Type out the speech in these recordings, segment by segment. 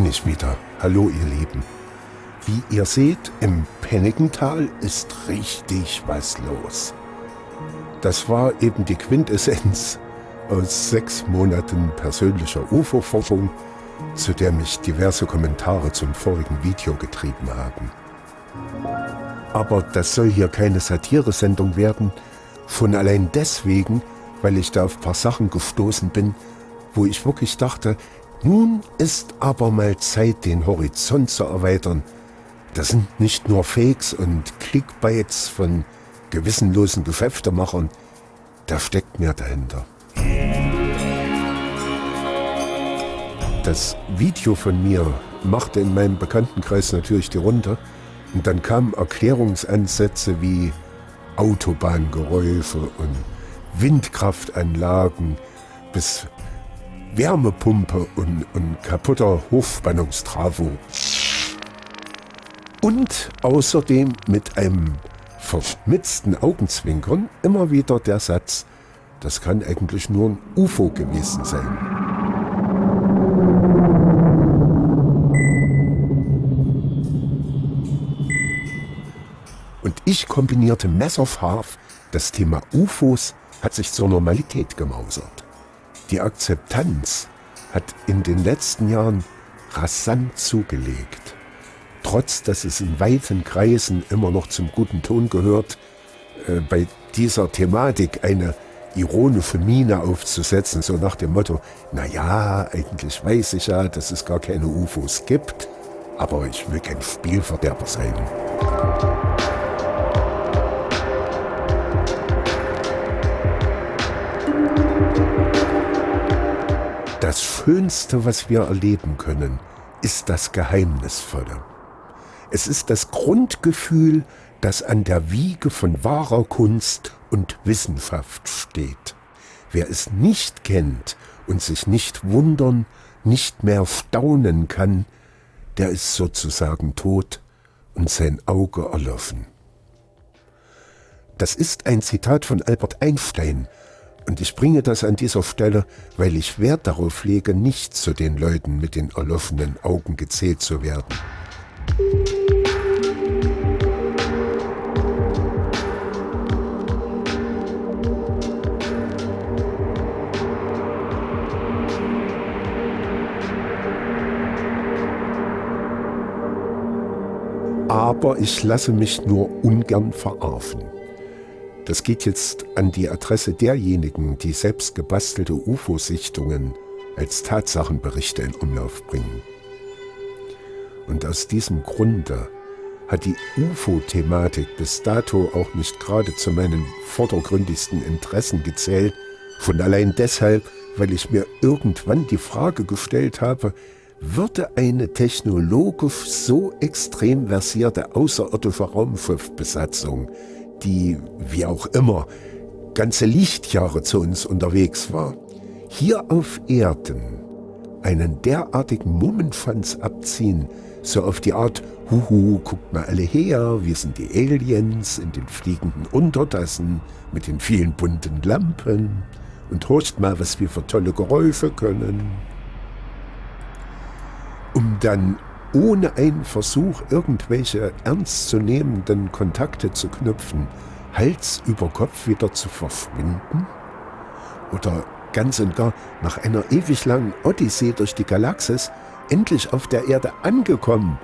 bin ich wieder. Hallo ihr Lieben. Wie ihr seht, im Penningental ist richtig was los. Das war eben die Quintessenz aus 6 Monaten persönlicher UFO-Forschung, zu der mich diverse Kommentare zum vorigen Video getrieben haben. Aber das soll hier keine Satire-Sendung werden, schon allein deswegen, weil ich da auf ein paar Sachen gestoßen bin, wo ich wirklich dachte, nun ist aber mal Zeit, den Horizont zu erweitern. Das sind nicht nur Fakes und Clickbaits von gewissenlosen Geschäftemachern, da steckt mehr dahinter. Das Video von mir machte in meinem Bekanntenkreis natürlich die Runde und dann kamen Erklärungsansätze wie Autobahngeräusche und Windkraftanlagen bis Wärmepumpe und kaputter Hochspannungstrafo. Und außerdem mit einem verschmitzten Augenzwinkern immer wieder der Satz, das kann eigentlich nur ein UFO gewesen sein. Und ich kombinierte messerscharf, das Thema UFOs hat sich zur Normalität gemausert. Die Akzeptanz hat in den letzten Jahren rasant zugelegt. Trotz, dass es in weiten Kreisen immer noch zum guten Ton gehört, bei dieser Thematik eine ironische Miene aufzusetzen, so nach dem Motto, naja, eigentlich weiß ich ja, dass es gar keine UFOs gibt, aber ich will kein Spielverderber sein. Das Schönste, was wir erleben können, ist das Geheimnisvolle. Es ist das Grundgefühl, das an der Wiege von wahrer Kunst und Wissenschaft steht. Wer es nicht kennt und sich nicht wundern, nicht mehr staunen kann, der ist sozusagen tot und sein Auge erloschen. Das ist ein Zitat von Albert Einstein. Und ich bringe das an dieser Stelle, weil ich Wert darauf lege, nicht zu den Leuten mit den erloschenen Augen gezählt zu werden. Aber ich lasse mich nur ungern verarschen. Das geht jetzt an die Adresse derjenigen, die selbst gebastelte UFO-Sichtungen als Tatsachenberichte in Umlauf bringen. Und aus diesem Grunde hat die UFO-Thematik bis dato auch nicht gerade zu meinen vordergründigsten Interessen gezählt, schon allein deshalb, weil ich mir irgendwann die Frage gestellt habe, würde eine technologisch so extrem versierte außerirdische Raumschiffbesatzung, die, wie auch immer, ganze Lichtjahre zu uns unterwegs war, hier auf Erden einen derartigen Mummenschanz abziehen, so auf die Art, huhu, guckt mal alle her, wir sind die Aliens in den fliegenden Untertassen mit den vielen bunten Lampen und horcht mal, was wir für tolle Geräusche können. Um dann ohne einen Versuch, irgendwelche ernstzunehmenden Kontakte zu knüpfen, Hals über Kopf wieder zu verschwinden? Oder ganz und gar nach einer ewig langen Odyssee durch die Galaxis endlich auf der Erde angekommen,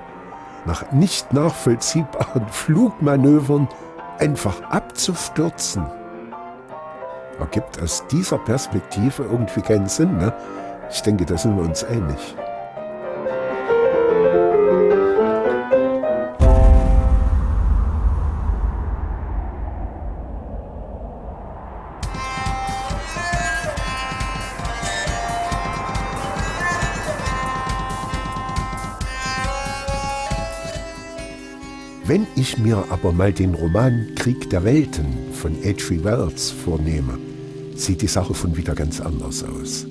nach nicht nachvollziehbaren Flugmanövern einfach abzustürzen? Ergibt aus dieser Perspektive irgendwie keinen Sinn, ne? Ich denke, da sind wir uns einig. Wenn ich mir aber mal den Roman Krieg der Welten von H.G. Wells vornehme, sieht die Sache schon wieder ganz anders aus.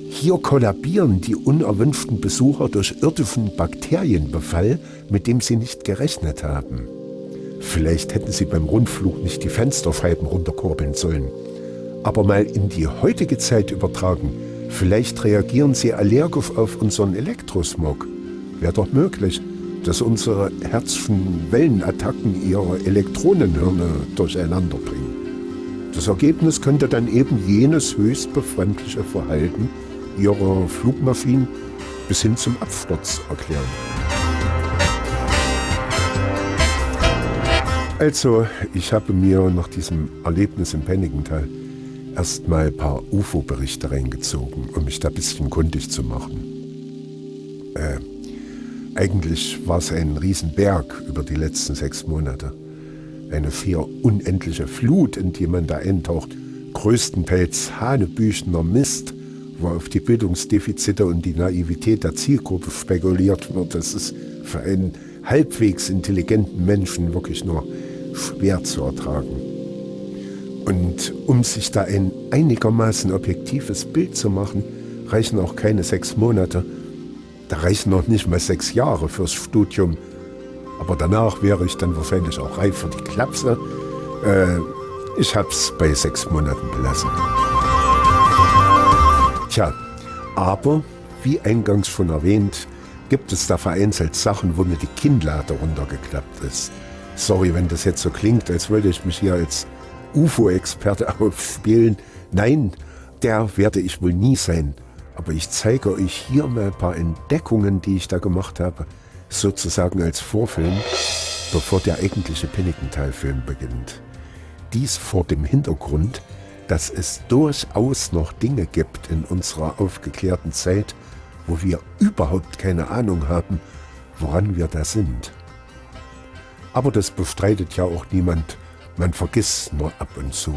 Hier kollabieren die unerwünschten Besucher durch irdischen Bakterienbefall, mit dem sie nicht gerechnet haben. Vielleicht hätten sie beim Rundflug nicht die Fensterscheiben runterkurbeln sollen. Aber mal in die heutige Zeit übertragen, vielleicht reagieren sie allergisch auf unseren Elektrosmog wäre doch möglich, dass unsere Herzschen Wellenattacken ihre Elektronenhirne durcheinander bringen. Das Ergebnis könnte dann eben jenes höchst befremdliche Verhalten ihrer Flugmaschinen bis hin zum Absturz erklären. Also, ich habe mir nach diesem Erlebnis im Penningental erstmal ein paar UFO-Berichte reingezogen, um mich da ein bisschen kundig zu machen. Eigentlich war es ein Riesenberg über die letzten 6 Monate. Eine schier unendliche Flut, in die man da eintaucht. Größtenteils hanebüchener Mist, wo auf die Bildungsdefizite und die Naivität der Zielgruppe spekuliert wird. Das ist für einen halbwegs intelligenten Menschen wirklich nur schwer zu ertragen. Und um sich da ein einigermaßen objektives Bild zu machen, reichen auch keine 6 Monate. Da reichen noch nicht mal 6 Jahre fürs Studium. Aber danach wäre ich dann wahrscheinlich auch reif für die Klapse. Ich hab's bei 6 Monaten belassen. Tja, aber, wie eingangs schon erwähnt, gibt es da vereinzelt Sachen, wo mir die Kinnlade runtergeklappt ist. Sorry, wenn das jetzt so klingt, als wollte ich mich hier als UFO-Experte aufspielen. Nein, der werde ich wohl nie sein. Aber ich zeige euch hier mal ein paar Entdeckungen, die ich da gemacht habe, sozusagen als Vorfilm, bevor der eigentliche Penningental-Film beginnt. Dies vor dem Hintergrund, dass es durchaus noch Dinge gibt in unserer aufgeklärten Zeit, wo wir überhaupt keine Ahnung haben, woran wir da sind. Aber das bestreitet ja auch niemand, man vergisst nur ab und zu.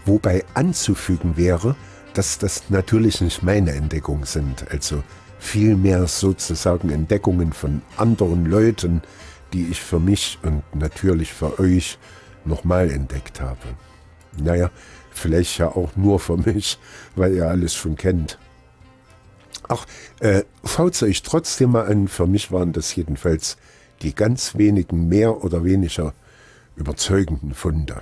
Wobei anzufügen wäre, dass das natürlich nicht meine Entdeckungen sind, also vielmehr sozusagen Entdeckungen von anderen Leuten, die ich für mich und natürlich für euch nochmal entdeckt habe. Naja, vielleicht ja auch nur für mich, weil ihr alles schon kennt. Ach, schaut es euch trotzdem mal an, für mich waren das jedenfalls die ganz wenigen mehr oder weniger überzeugenden Funde.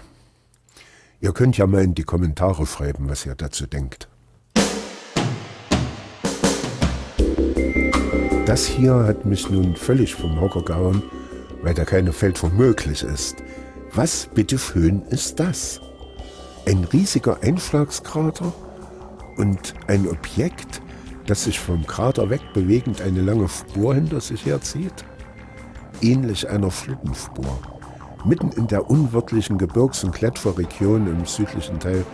Ihr könnt ja mal in die Kommentare schreiben, was ihr dazu denkt. Das hier hat mich nun völlig vom Hocker gehauen, weil da keine Feldform möglich ist. Was bitteschön ist das? Ein riesiger Einschlagskrater und ein Objekt, das sich vom Krater wegbewegend eine lange Spur hinter sich herzieht? Ähnlich einer Schlittenspur. Mitten in der unwirtlichen Gebirgs- und Gletscherregion im südlichen Teil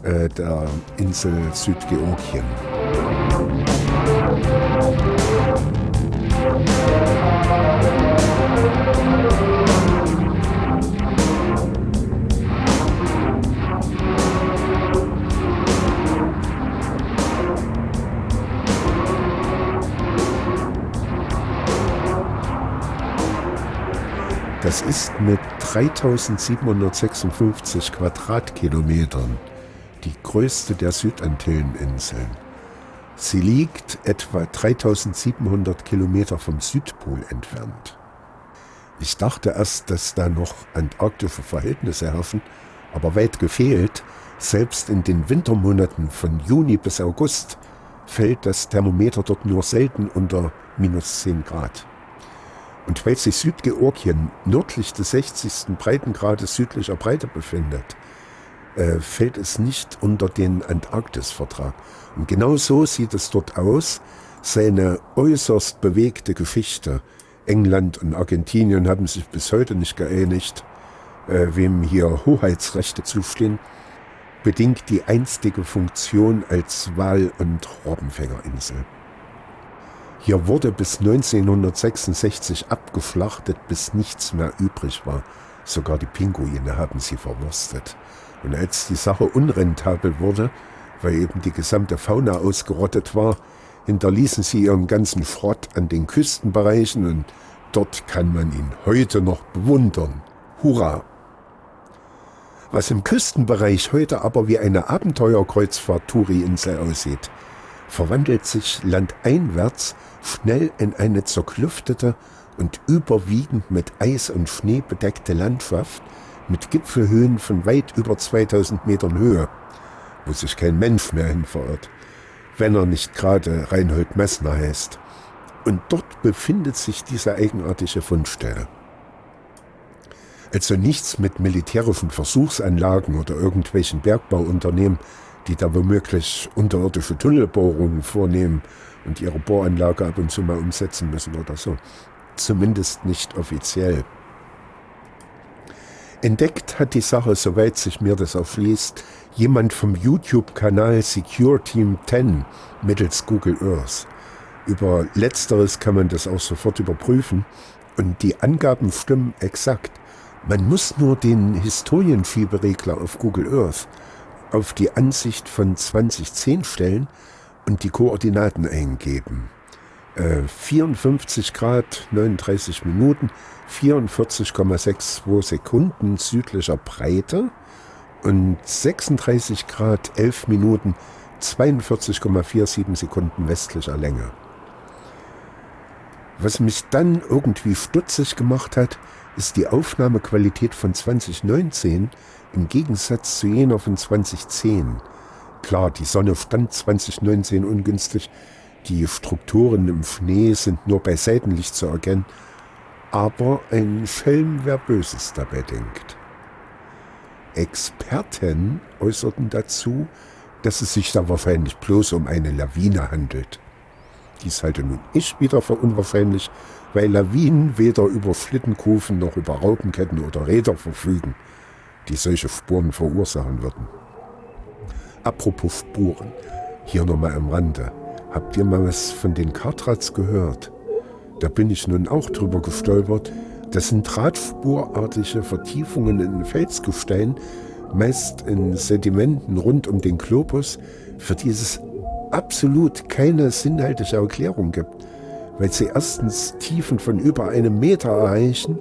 der Insel Südgeorgien. Das ist mit 3756 Quadratkilometern die größte der Südantilleninseln. Sie liegt etwa 3700 Kilometer vom Südpol entfernt. Ich dachte erst, dass da noch antarktische Verhältnisse herrschen, aber weit gefehlt. Selbst in den Wintermonaten von Juni bis August fällt das Thermometer dort nur selten unter -10 Grad. Und weil sich Südgeorgien nördlich des 60. Breitengrades südlicher Breite befindet, fällt es nicht unter den Antarktisvertrag. Und genau so sieht es dort aus. Seine äußerst bewegte Geschichte. England und Argentinien haben sich bis heute nicht geeinigt, wem hier Hoheitsrechte zustehen, bedingt die einstige Funktion als Wal- und Robbenfängerinsel. Hier wurde bis 1966 abgeschlachtet, bis nichts mehr übrig war. Sogar die Pinguine haben sie verwurstet. Und als die Sache unrentabel wurde, weil eben die gesamte Fauna ausgerottet war, hinterließen sie ihren ganzen Schrott an den Küstenbereichen und dort kann man ihn heute noch bewundern. Hurra! Was im Küstenbereich heute aber wie eine Abenteuerkreuzfahrt-Touri-Insel aussieht, verwandelt sich landeinwärts schnell in eine zerklüftete und überwiegend mit Eis und Schnee bedeckte Landschaft mit Gipfelhöhen von weit über 2000 Metern Höhe, wo sich kein Mensch mehr hin verirrt, wenn er nicht gerade Reinhold Messner heißt. Und dort befindet sich diese eigenartige Fundstelle. Also nichts mit militärischen Versuchsanlagen oder irgendwelchen Bergbauunternehmen, die da womöglich unterirdische Tunnelbohrungen vornehmen und ihre Bohranlage ab und zu mal umsetzen müssen oder so. Zumindest nicht offiziell. Entdeckt hat die Sache, soweit sich mir das erschließt, jemand vom YouTube-Kanal Secure Team 10 mittels Google Earth. Über Letzteres kann man das auch sofort überprüfen und die Angaben stimmen exakt. Man muss nur den Historienschieberegler auf Google Earth auf die Ansicht von 2010 stellen und die Koordinaten eingeben. 54 Grad, 39 Minuten, 44,62 Sekunden südlicher Breite und 36 Grad, 11 Minuten, 42,47 Sekunden westlicher Länge. Was mich dann irgendwie stutzig gemacht hat, ist die Aufnahmequalität von 2019 im Gegensatz zu jener von 2010. Klar, die Sonne stand 2019 ungünstig, die Strukturen im Schnee sind nur bei Seitenlicht zu erkennen, aber ein Schelm, wer Böses dabei denkt. Experten äußerten dazu, dass es sich da wahrscheinlich bloß um eine Lawine handelt. Dies halte nun ich wieder für unwahrscheinlich, weil Lawinen weder über Schlittenkufen noch über Raupenketten oder Räder verfügen, die solche Spuren verursachen würden. Apropos Spuren, hier nochmal am Rande. Habt ihr mal was von den Kartrats gehört? Da bin ich nun auch drüber gestolpert. Das sind drahtspurartige Vertiefungen in Felsgestein, meist in Sedimenten rund um den Globus, für die es absolut keine sinnhaltige Erklärung gibt, weil sie erstens Tiefen von über 1 Meter erreichen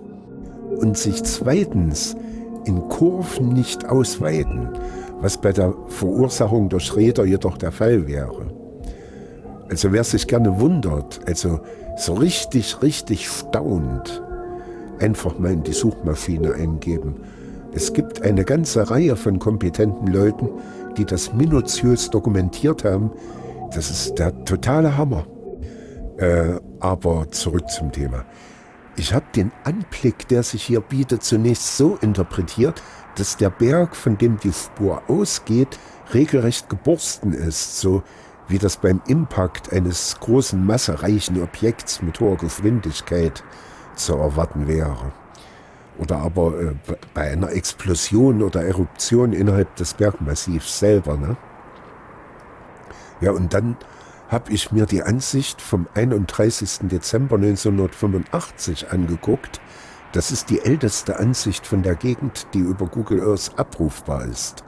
und sich zweitens in Kurven nicht ausweiten, was bei der Verursachung durch Räder jedoch der Fall wäre. Also wer sich gerne wundert, also so richtig staunt, einfach mal in die Suchmaschine eingeben. Es gibt eine ganze Reihe von kompetenten Leuten, die das minutiös dokumentiert haben. Das ist der totale Hammer. Aber zurück zum Thema. Ich habe den Anblick, der sich hier bietet, zunächst so interpretiert, dass der Berg, von dem die Spur ausgeht, regelrecht geborsten ist, so wie das beim Impact eines großen massereichen Objekts mit hoher Geschwindigkeit zu erwarten wäre. Oder aber bei einer Explosion oder Eruption innerhalb des Bergmassivs selber. Ne? Ja, und dann habe ich mir die Ansicht vom 31. Dezember 1985 angeguckt. Das ist die älteste Ansicht von der Gegend, die über Google Earth abrufbar ist.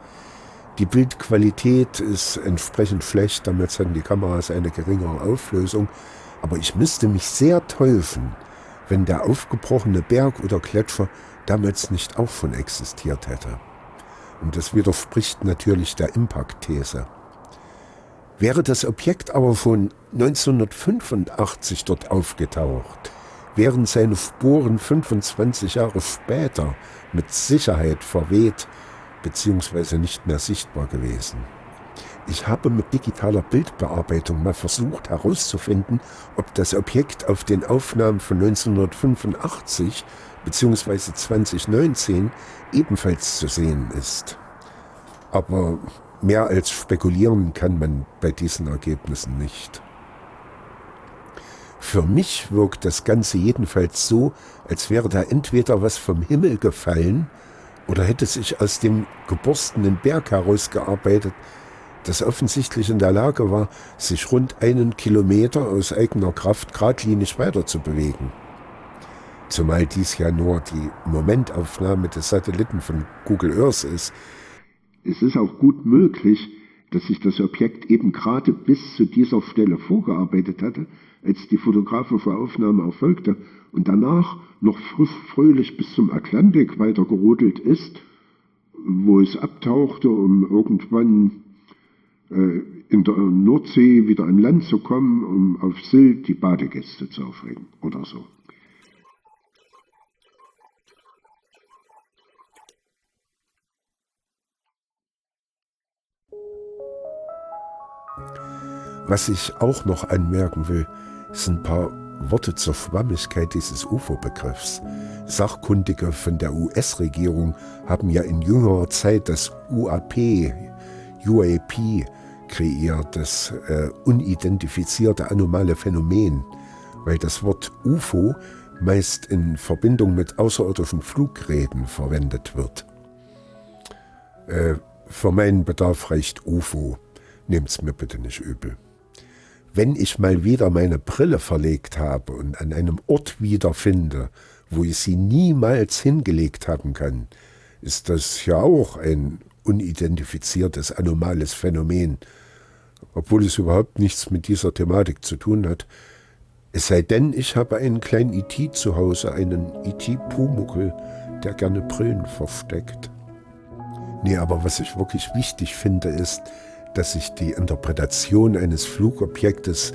Die Bildqualität ist entsprechend schlecht, damals hatten die Kameras eine geringere Auflösung, aber ich müsste mich sehr täuschen, wenn der aufgebrochene Berg oder Gletscher damals nicht auch schon existiert hätte. Und das widerspricht natürlich der Impact-These. Wäre das Objekt aber schon 1985 dort aufgetaucht, wären seine Spuren 25 Jahre später mit Sicherheit verweht bzw. nicht mehr sichtbar gewesen. Ich habe mit digitaler Bildbearbeitung mal versucht herauszufinden, ob das Objekt auf den Aufnahmen von 1985 bzw. 2019 ebenfalls zu sehen ist. Aber mehr als spekulieren kann man bei diesen Ergebnissen nicht. Für mich wirkt das Ganze jedenfalls so, als wäre da entweder was vom Himmel gefallen oder hätte sich aus dem geborstenen Berg herausgearbeitet, das offensichtlich in der Lage war, sich rund 1 Kilometer aus eigener Kraft geradlinig weiter zu bewegen. Zumal dies ja nur die Momentaufnahme des Satelliten von Google Earth ist. Es ist auch gut möglich, dass sich das Objekt eben gerade bis zu dieser Stelle vorgearbeitet hatte, als die fotografische Aufnahme erfolgte und danach noch fröhlich bis zum Atlantik weiter gerodelt ist, wo es abtauchte, um irgendwann in der Nordsee wieder an Land zu kommen, um auf Sylt die Badegäste zu aufregen oder so. Was ich auch noch anmerken will, sind ein paar Worte zur Schwammigkeit dieses UFO-Begriffs. Sachkundige von der US-Regierung haben ja in jüngerer Zeit das UAP kreiert, das unidentifizierte anomale Phänomen, weil das Wort UFO meist in Verbindung mit außerirdischen Fluggeräten verwendet wird. Für meinen Bedarf reicht UFO. Nehmt's mir bitte nicht übel. Wenn ich mal wieder meine Brille verlegt habe und an einem Ort wiederfinde, wo ich sie niemals hingelegt haben kann, ist das ja auch ein unidentifiziertes, anomales Phänomen, obwohl es überhaupt nichts mit dieser Thematik zu tun hat. Es sei denn, ich habe einen kleinen E.T. zu Hause, einen E.T.-Pumuckl, der gerne Brillen versteckt. Nee, aber was ich wirklich wichtig finde, ist, dass sich die Interpretation eines Flugobjektes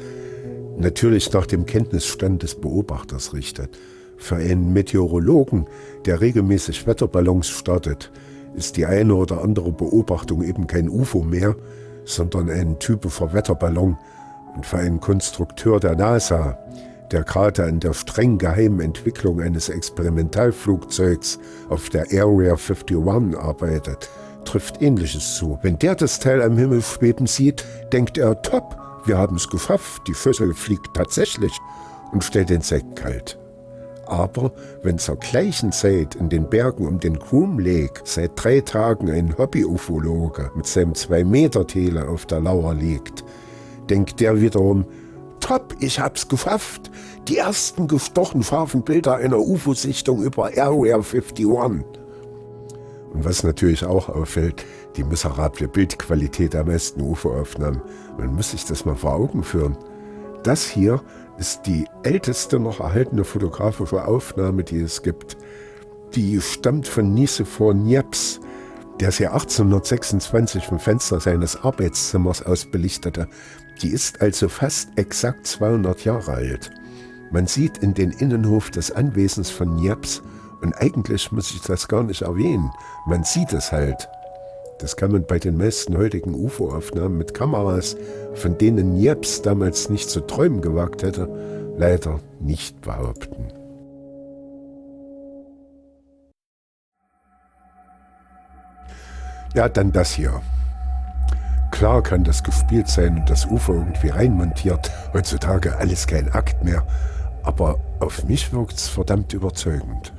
natürlich nach dem Kenntnisstand des Beobachters richtet. Für einen Meteorologen, der regelmäßig Wetterballons startet, ist die eine oder andere Beobachtung eben kein UFO mehr, sondern ein typischer Wetterballon. Und für einen Konstrukteur der NASA, der gerade an der streng geheimen Entwicklung eines Experimentalflugzeugs auf der Area 51 arbeitet, trifft Ähnliches zu. Wenn der das Teil am Himmel schweben sieht, denkt er, top, wir haben es geschafft, die Schüssel fliegt tatsächlich, und stellt den Sekt kalt. Aber wenn zur gleichen Zeit in den Bergen um den Groom Lake seit 3 Tagen ein Hobby-Ufologe mit seinem 2-Meter-Tele auf der Lauer liegt, denkt der wiederum, top, ich hab's geschafft, die ersten gestochen scharfen Bilder einer UFO-Sichtung über Area 51. Und was natürlich auch auffällt, die miserable Bildqualität der meisten UFO-Aufnahmen. Man muss sich das mal vor Augen führen. Das hier ist die älteste noch erhaltene fotografische Aufnahme, die es gibt. Die stammt von Nicephore Niepce, der sie 1826 vom Fenster seines Arbeitszimmers aus belichtete. Die ist also fast exakt 200 Jahre alt. Man sieht in den Innenhof des Anwesens von Niepce, und eigentlich muss ich das gar nicht erwähnen, man sieht es halt. Das kann man bei den meisten heutigen UFO-Aufnahmen mit Kameras, von denen Niepce damals nicht zu träumen gewagt hätte, leider nicht behaupten. Ja, dann das hier. Klar kann das gespielt sein und das UFO irgendwie reinmontiert, heutzutage alles kein Akt mehr, aber auf mich wirkt's verdammt überzeugend.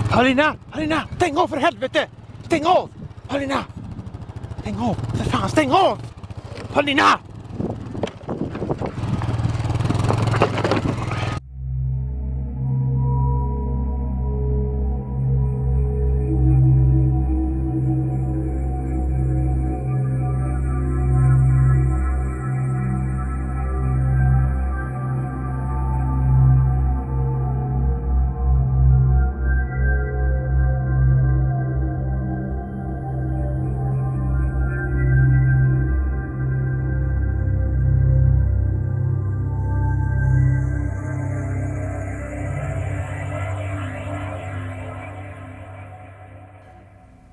Paulina, stäng av för helvete! Stäng av! Paulina! Stäng av! För fan, stäng av! Paulina!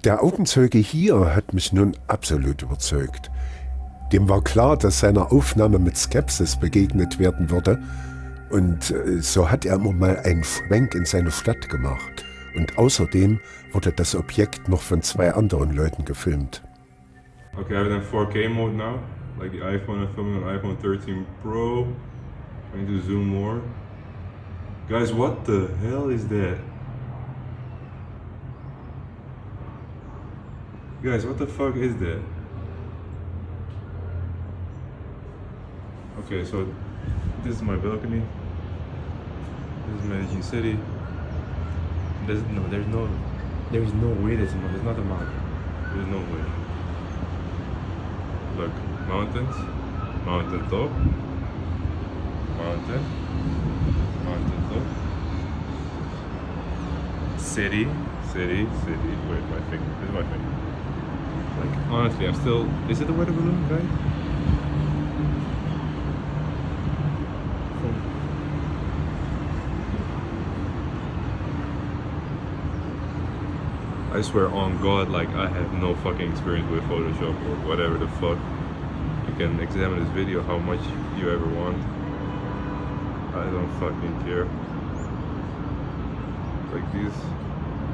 Der Augenzeuge hier hat mich nun absolut überzeugt. Dem war klar, dass seiner Aufnahme mit Skepsis begegnet werden würde, und so hat er immer mal einen Schwenk in seine Stadt gemacht. Und außerdem wurde das Objekt noch von 2 anderen Leuten gefilmt. Okay, I have it in 4K mode now, like the iPhone. I'm filming on iPhone 13 Pro, trying to zoom more. Guys, what the hell is that? Guys, what the fuck is that? Okay, so this is my balcony. This is Medellin City. There's no way there's not a mountain. There's no way. Look, mountains, mountain top, mountain top, city. Wait, my finger. This is my finger. Like, honestly, I'm still. Is it a weather balloon, guys? I swear on God, like I have no fucking experience with Photoshop or whatever the fuck. You can examine this video how much you ever want. I don't fucking care. Like these,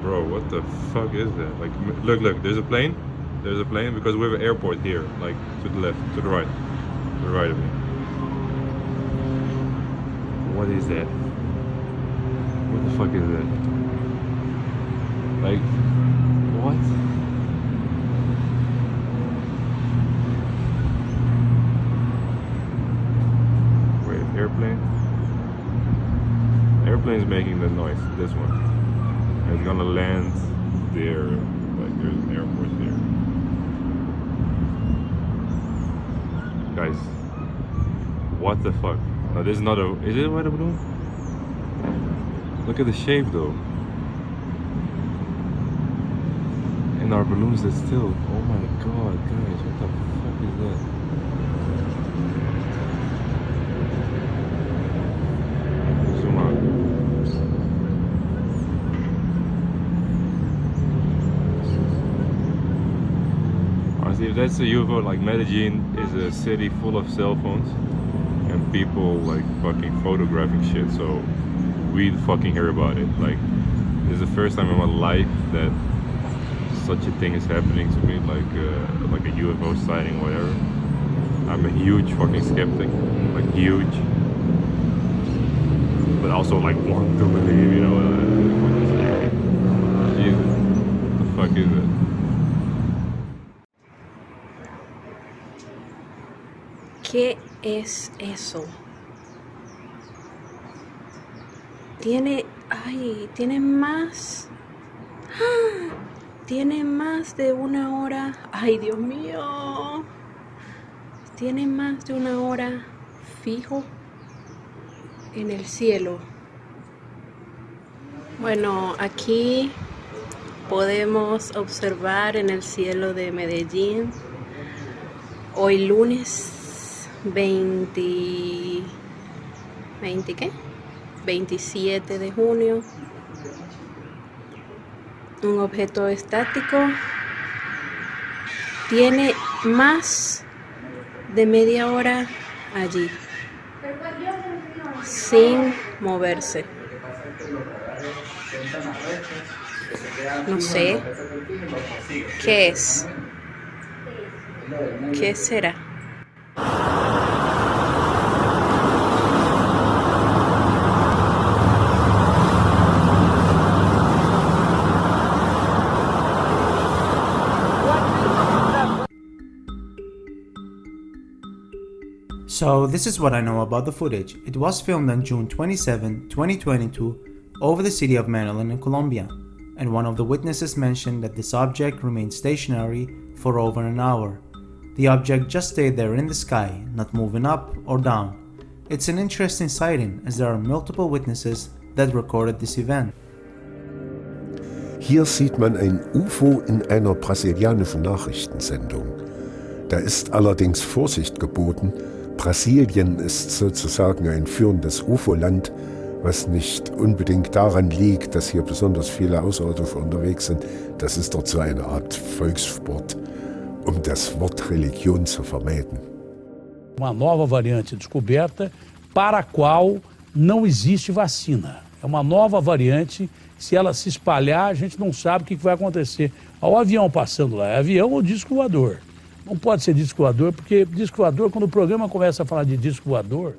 bro, what the fuck is that? Like, look, there's a plane. There's a plane because we have an airport here, like to the left, to the right of me. What is that? What the fuck is that? Like, what? Wait, airplane? Airplane's making the noise, this one. And it's gonna land there, like there's an airport there. Guys, what the fuck? No, this is not a, is it a weather balloon? Look at the shape though. And our balloons are still, oh my god, guys, what the fuck is that? Zoom out. Honestly, if that's a UFO, like Medellin is a city full of cell phones and people like fucking photographing shit, so we fucking hear about it. Like, this is the first time in my life that such a thing is happening to me, like a UFO sighting, whatever. I'm a huge fucking skeptic, like huge, but also like want to believe, you know. Jesus, what the fuck is it? ¿Qué es eso? Tiene más. ¡Ah! Tiene más de una hora. Ay, Dios mío. Tiene más de una hora fijo en el cielo. Bueno, aquí podemos observar en el cielo de Medellín hoy lunes 27 de junio. Un objeto estático tiene más de media hora allí, sin moverse. No sé qué es. ¿Qué será? So this is what I know about the footage. It was filmed on June 27, 2022 over the city of Medellin in Colombia, and one of the witnesses mentioned that this object remained stationary for over an hour. The object just stayed there in the sky, not moving up or down. It's an interesting sighting as there are multiple witnesses that recorded this event. Hier sieht man ein UFO in einer brasilianischen Nachrichtensendung. Da ist allerdings Vorsicht geboten. Brasilien ist sozusagen ein führendes UFO-Land, was nicht unbedingt daran liegt, dass hier besonders viele Außerirdische unterwegs sind. Das ist dort so eine Art Volkssport, um das Wort Religion zu vermeiden. Uma nova variante descoberta para a qual não existe vacina. É uma nova variante, se ela se espalhar, a gente não sabe o que vai acontecer. Olha o avião passando lá, é avião ou disco voador? Não pode ser disco voador, porque disco voador, quando o programa começa a falar de disco voador...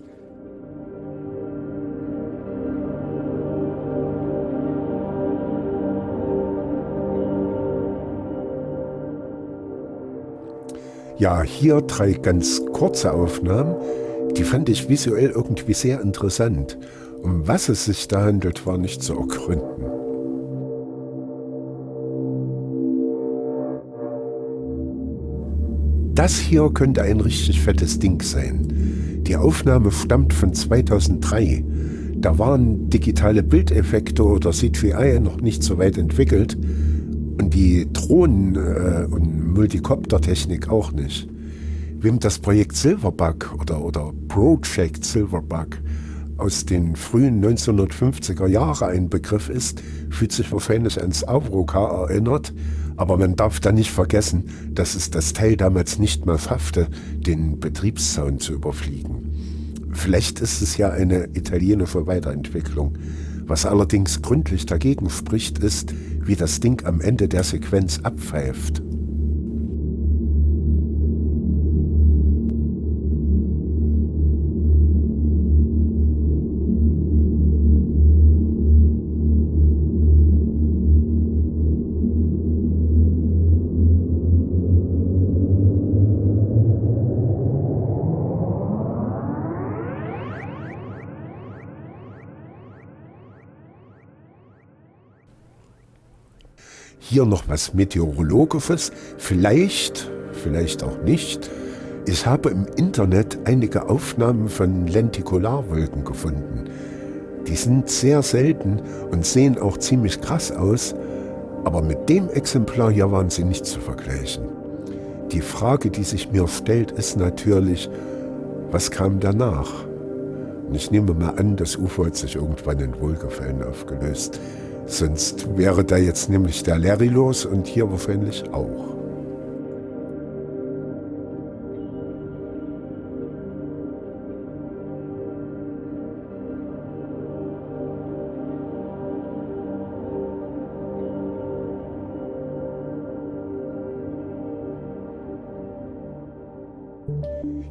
Ja, hier 3 ganz kurze Aufnahmen, die fand ich visuell irgendwie sehr interessant. Um was es sich da handelt, war nicht zu ergründen. Das hier könnte ein richtig fettes Ding sein. Die Aufnahme stammt von 2003. Da waren digitale Bildeffekte oder CGI noch nicht so weit entwickelt und die Drohnen- und Multicopter-Technik auch nicht. Wem das Projekt Silverbug oder Project Silverbug aus den frühen 1950er Jahren ein Begriff ist, fühlt sich wahrscheinlich ans Avrocar erinnert, aber man darf da nicht vergessen, dass es das Teil damals nicht mehr schaffte, den Betriebszaun zu überfliegen. Vielleicht ist es ja eine italienische Weiterentwicklung. Was allerdings gründlich dagegen spricht, ist, wie das Ding am Ende der Sequenz abpfeift. Hier noch was Meteorologisches, vielleicht auch nicht. Ich habe im Internet einige Aufnahmen von Lentikularwolken gefunden. Die sind sehr selten und sehen auch ziemlich krass aus, aber mit dem Exemplar hier waren sie nicht zu vergleichen. Die Frage, die sich mir stellt, ist natürlich, was kam danach? Und ich nehme mal an, das UFO hat sich irgendwann in Wohlgefallen aufgelöst. Sonst wäre da jetzt nämlich der Larry los und hier wahrscheinlich auch.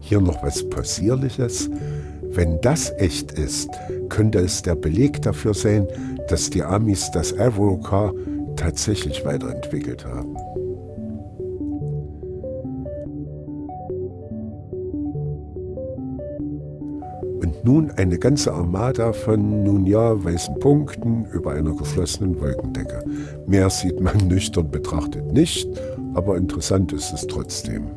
Hier noch was Possierliches. Wenn das echt ist, könnte es der Beleg dafür sein, dass die Amis das Avrocar tatsächlich weiterentwickelt haben. Und nun eine ganze Armada von, weißen Punkten über einer geschlossenen Wolkendecke. Mehr sieht man nüchtern betrachtet nicht, aber interessant ist es trotzdem.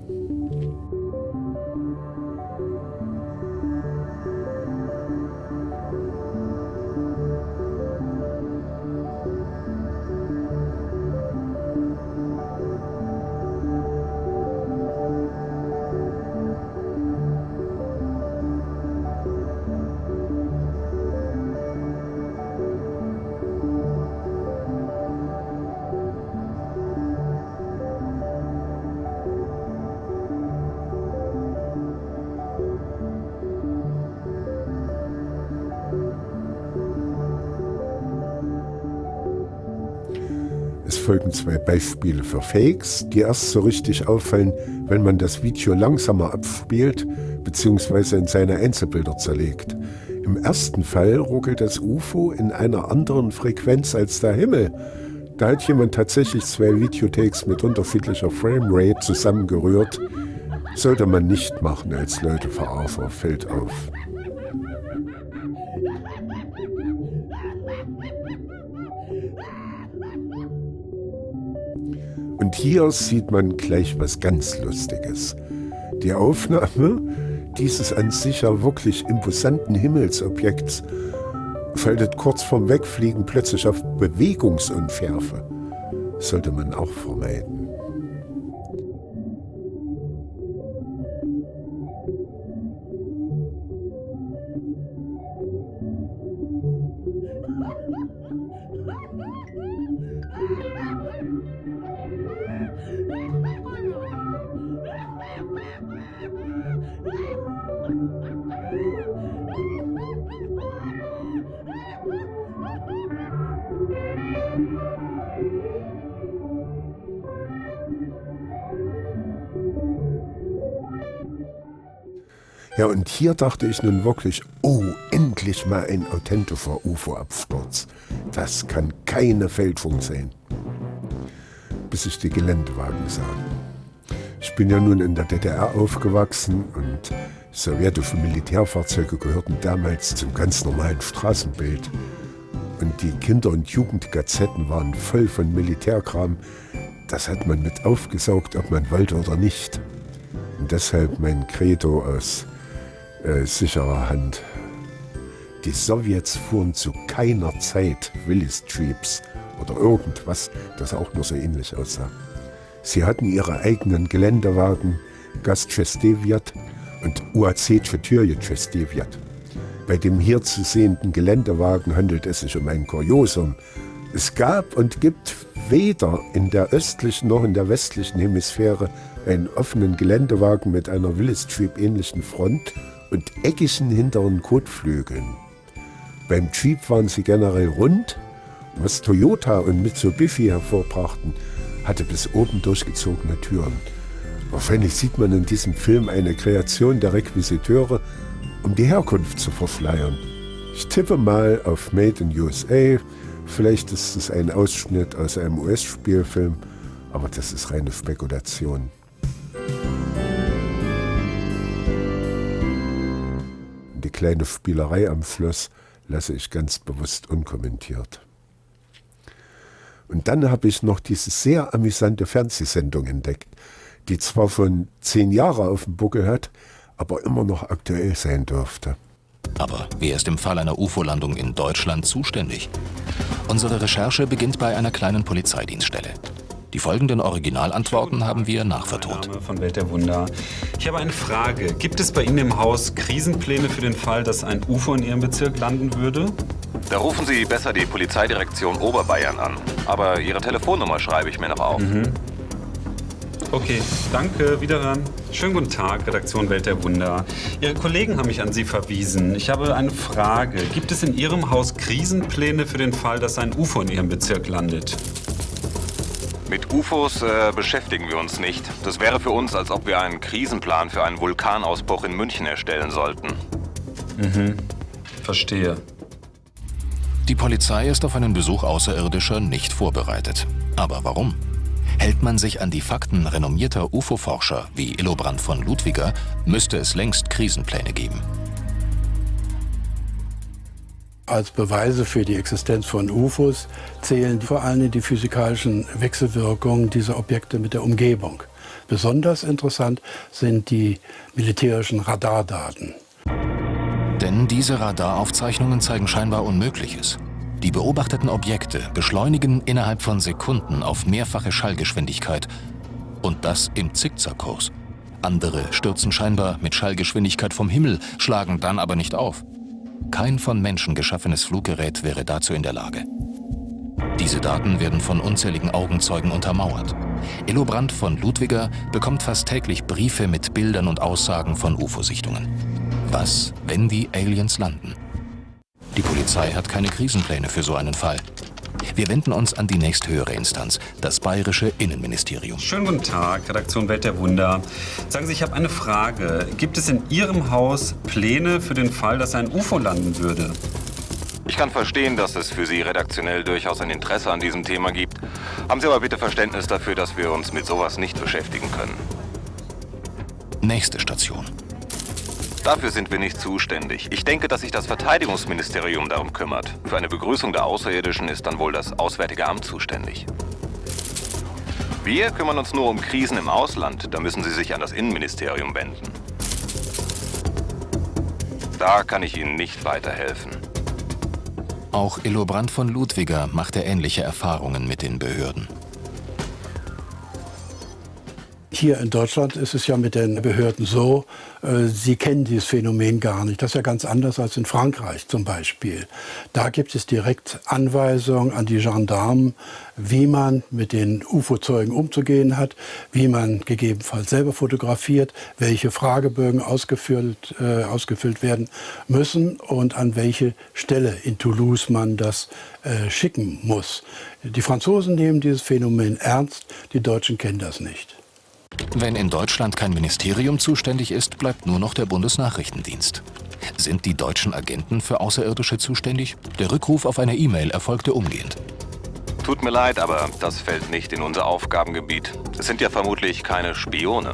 Es folgen 2 Beispiele für Fakes, die erst so richtig auffallen, wenn man das Video langsamer abspielt bzw. in seine Einzelbilder zerlegt. Im ersten Fall ruckelt das UFO in einer anderen Frequenz als der Himmel. Da hat jemand tatsächlich 2 Videotakes mit unterschiedlicher Framerate zusammengerührt. Sollte man nicht machen als Leute-Verarscher, fällt auf. Und hier sieht man gleich was ganz Lustiges. Die Aufnahme dieses an sich ja wirklich imposanten Himmelsobjekts schaltet kurz vorm Wegfliegen plötzlich auf Bewegungsunschärfe. Sollte man auch vermeiden. Ja, und hier dachte ich nun wirklich, oh, endlich mal ein authentischer UFO-Absturz. Das kann keine Fälschung sein. Bis ich die Geländewagen sah. Ich bin ja nun in der DDR aufgewachsen und sowjetische Militärfahrzeuge gehörten damals zum ganz normalen Straßenbild. Und die Kinder- und Jugendgazetten waren voll von Militärkram. Das hat man mit aufgesaugt, ob man wollte oder nicht. Und deshalb mein Credo aus sicherer Hand. Die Sowjets fuhren zu keiner Zeit Willys-Jeeps oder irgendwas, das auch nur so ähnlich aussah. Sie hatten ihre eigenen Geländewagen, Gaz-Chesteviat und UAC-Chetyrje-Chesteviat. Bei dem hier zu sehenden Geländewagen handelt es sich um ein Kuriosum. Es gab und gibt weder in der östlichen noch in der westlichen Hemisphäre einen offenen Geländewagen mit einer Willys-Jeep-ähnlichen Front und eckigen hinteren Kotflügeln. Beim Jeep waren sie generell rund. Was Toyota und Mitsubishi hervorbrachten, hatte bis oben durchgezogene Türen. Wahrscheinlich sieht man in diesem Film eine Kreation der Requisiteure, um die Herkunft zu verschleiern. Ich tippe mal auf Made in USA. Vielleicht ist es ein Ausschnitt aus einem US-Spielfilm, aber das ist reine Spekulation. Die kleine Spielerei am Schloss lasse ich ganz bewusst unkommentiert. Und dann habe ich noch diese sehr amüsante Fernsehsendung entdeckt, die zwar schon 10 Jahre auf dem Buckel hat, aber immer noch aktuell sein dürfte. Aber wer ist im Fall einer UFO-Landung in Deutschland zuständig? Unsere Recherche beginnt bei einer kleinen Polizeidienststelle. Die folgenden Originalantworten haben wir nachvertont. Mein Name von Welt der Wunder. Ich habe eine Frage. Gibt es bei Ihnen im Haus Krisenpläne für den Fall, dass ein UFO in Ihrem Bezirk landen würde? Da rufen Sie besser die Polizeidirektion Oberbayern an. Aber Ihre Telefonnummer schreibe ich mir noch auf. Okay, danke, wiederhören. Schönen guten Tag, Redaktion Welt der Wunder. Ihre Kollegen haben mich an Sie verwiesen. Ich habe eine Frage. Gibt es in Ihrem Haus Krisenpläne für den Fall, dass ein UFO in Ihrem Bezirk landet? Mit UFOs beschäftigen wir uns nicht. Das wäre für uns, als ob wir einen Krisenplan für einen Vulkanausbruch in München erstellen sollten. Verstehe. Die Polizei ist auf einen Besuch Außerirdischer nicht vorbereitet. Aber warum? Hält man sich an die Fakten renommierter UFO-Forscher wie Illobrand von Ludwiger, müsste es längst Krisenpläne geben. Als Beweise für die Existenz von UFOs zählen vor allem die physikalischen Wechselwirkungen dieser Objekte mit der Umgebung. Besonders interessant sind die militärischen Radardaten. Denn diese Radaraufzeichnungen zeigen scheinbar Unmögliches. Die beobachteten Objekte beschleunigen innerhalb von Sekunden auf mehrfache Schallgeschwindigkeit. Und das im Zickzackkurs. Andere stürzen scheinbar mit Schallgeschwindigkeit vom Himmel, schlagen dann aber nicht auf. Kein von Menschen geschaffenes Fluggerät wäre dazu in der Lage. Diese Daten werden von unzähligen Augenzeugen untermauert. Illobrand von Ludwiger bekommt fast täglich Briefe mit Bildern und Aussagen von UFO-Sichtungen. Was, wenn die Aliens landen? Die Polizei hat keine Krisenpläne für so einen Fall. Wir wenden uns an die nächsthöhere Instanz, das Bayerische Innenministerium. Schönen guten Tag, Redaktion Welt der Wunder. Sagen Sie, ich habe eine Frage. Gibt es in Ihrem Haus Pläne für den Fall, dass ein UFO landen würde? Ich kann verstehen, dass es für Sie redaktionell durchaus ein Interesse an diesem Thema gibt. Haben Sie aber bitte Verständnis dafür, dass wir uns mit sowas nicht beschäftigen können. Nächste Station. Dafür sind wir nicht zuständig. Ich denke, dass sich das Verteidigungsministerium darum kümmert. Für eine Begrüßung der Außerirdischen ist dann wohl das Auswärtige Amt zuständig. Wir kümmern uns nur um Krisen im Ausland. Da müssen Sie sich an das Innenministerium wenden. Da kann ich Ihnen nicht weiterhelfen. Auch Illobrand von Ludwiger machte ähnliche Erfahrungen mit den Behörden. Hier in Deutschland ist es ja mit den Behörden so, sie kennen dieses Phänomen gar nicht. Das ist ja ganz anders als in Frankreich zum Beispiel. Da gibt es direkt Anweisungen an die Gendarmen, wie man mit den UFO-Zeugen umzugehen hat, wie man gegebenenfalls selber fotografiert, welche Fragebögen ausgefüllt werden müssen und an welche Stelle in Toulouse man das schicken muss. Die Franzosen nehmen dieses Phänomen ernst, die Deutschen kennen das nicht. Wenn in Deutschland kein Ministerium zuständig ist, bleibt nur noch der Bundesnachrichtendienst. Sind die deutschen Agenten für Außerirdische zuständig? Der Rückruf auf eine E-Mail erfolgte umgehend. Tut mir leid, aber das fällt nicht in unser Aufgabengebiet. Es sind ja vermutlich keine Spione.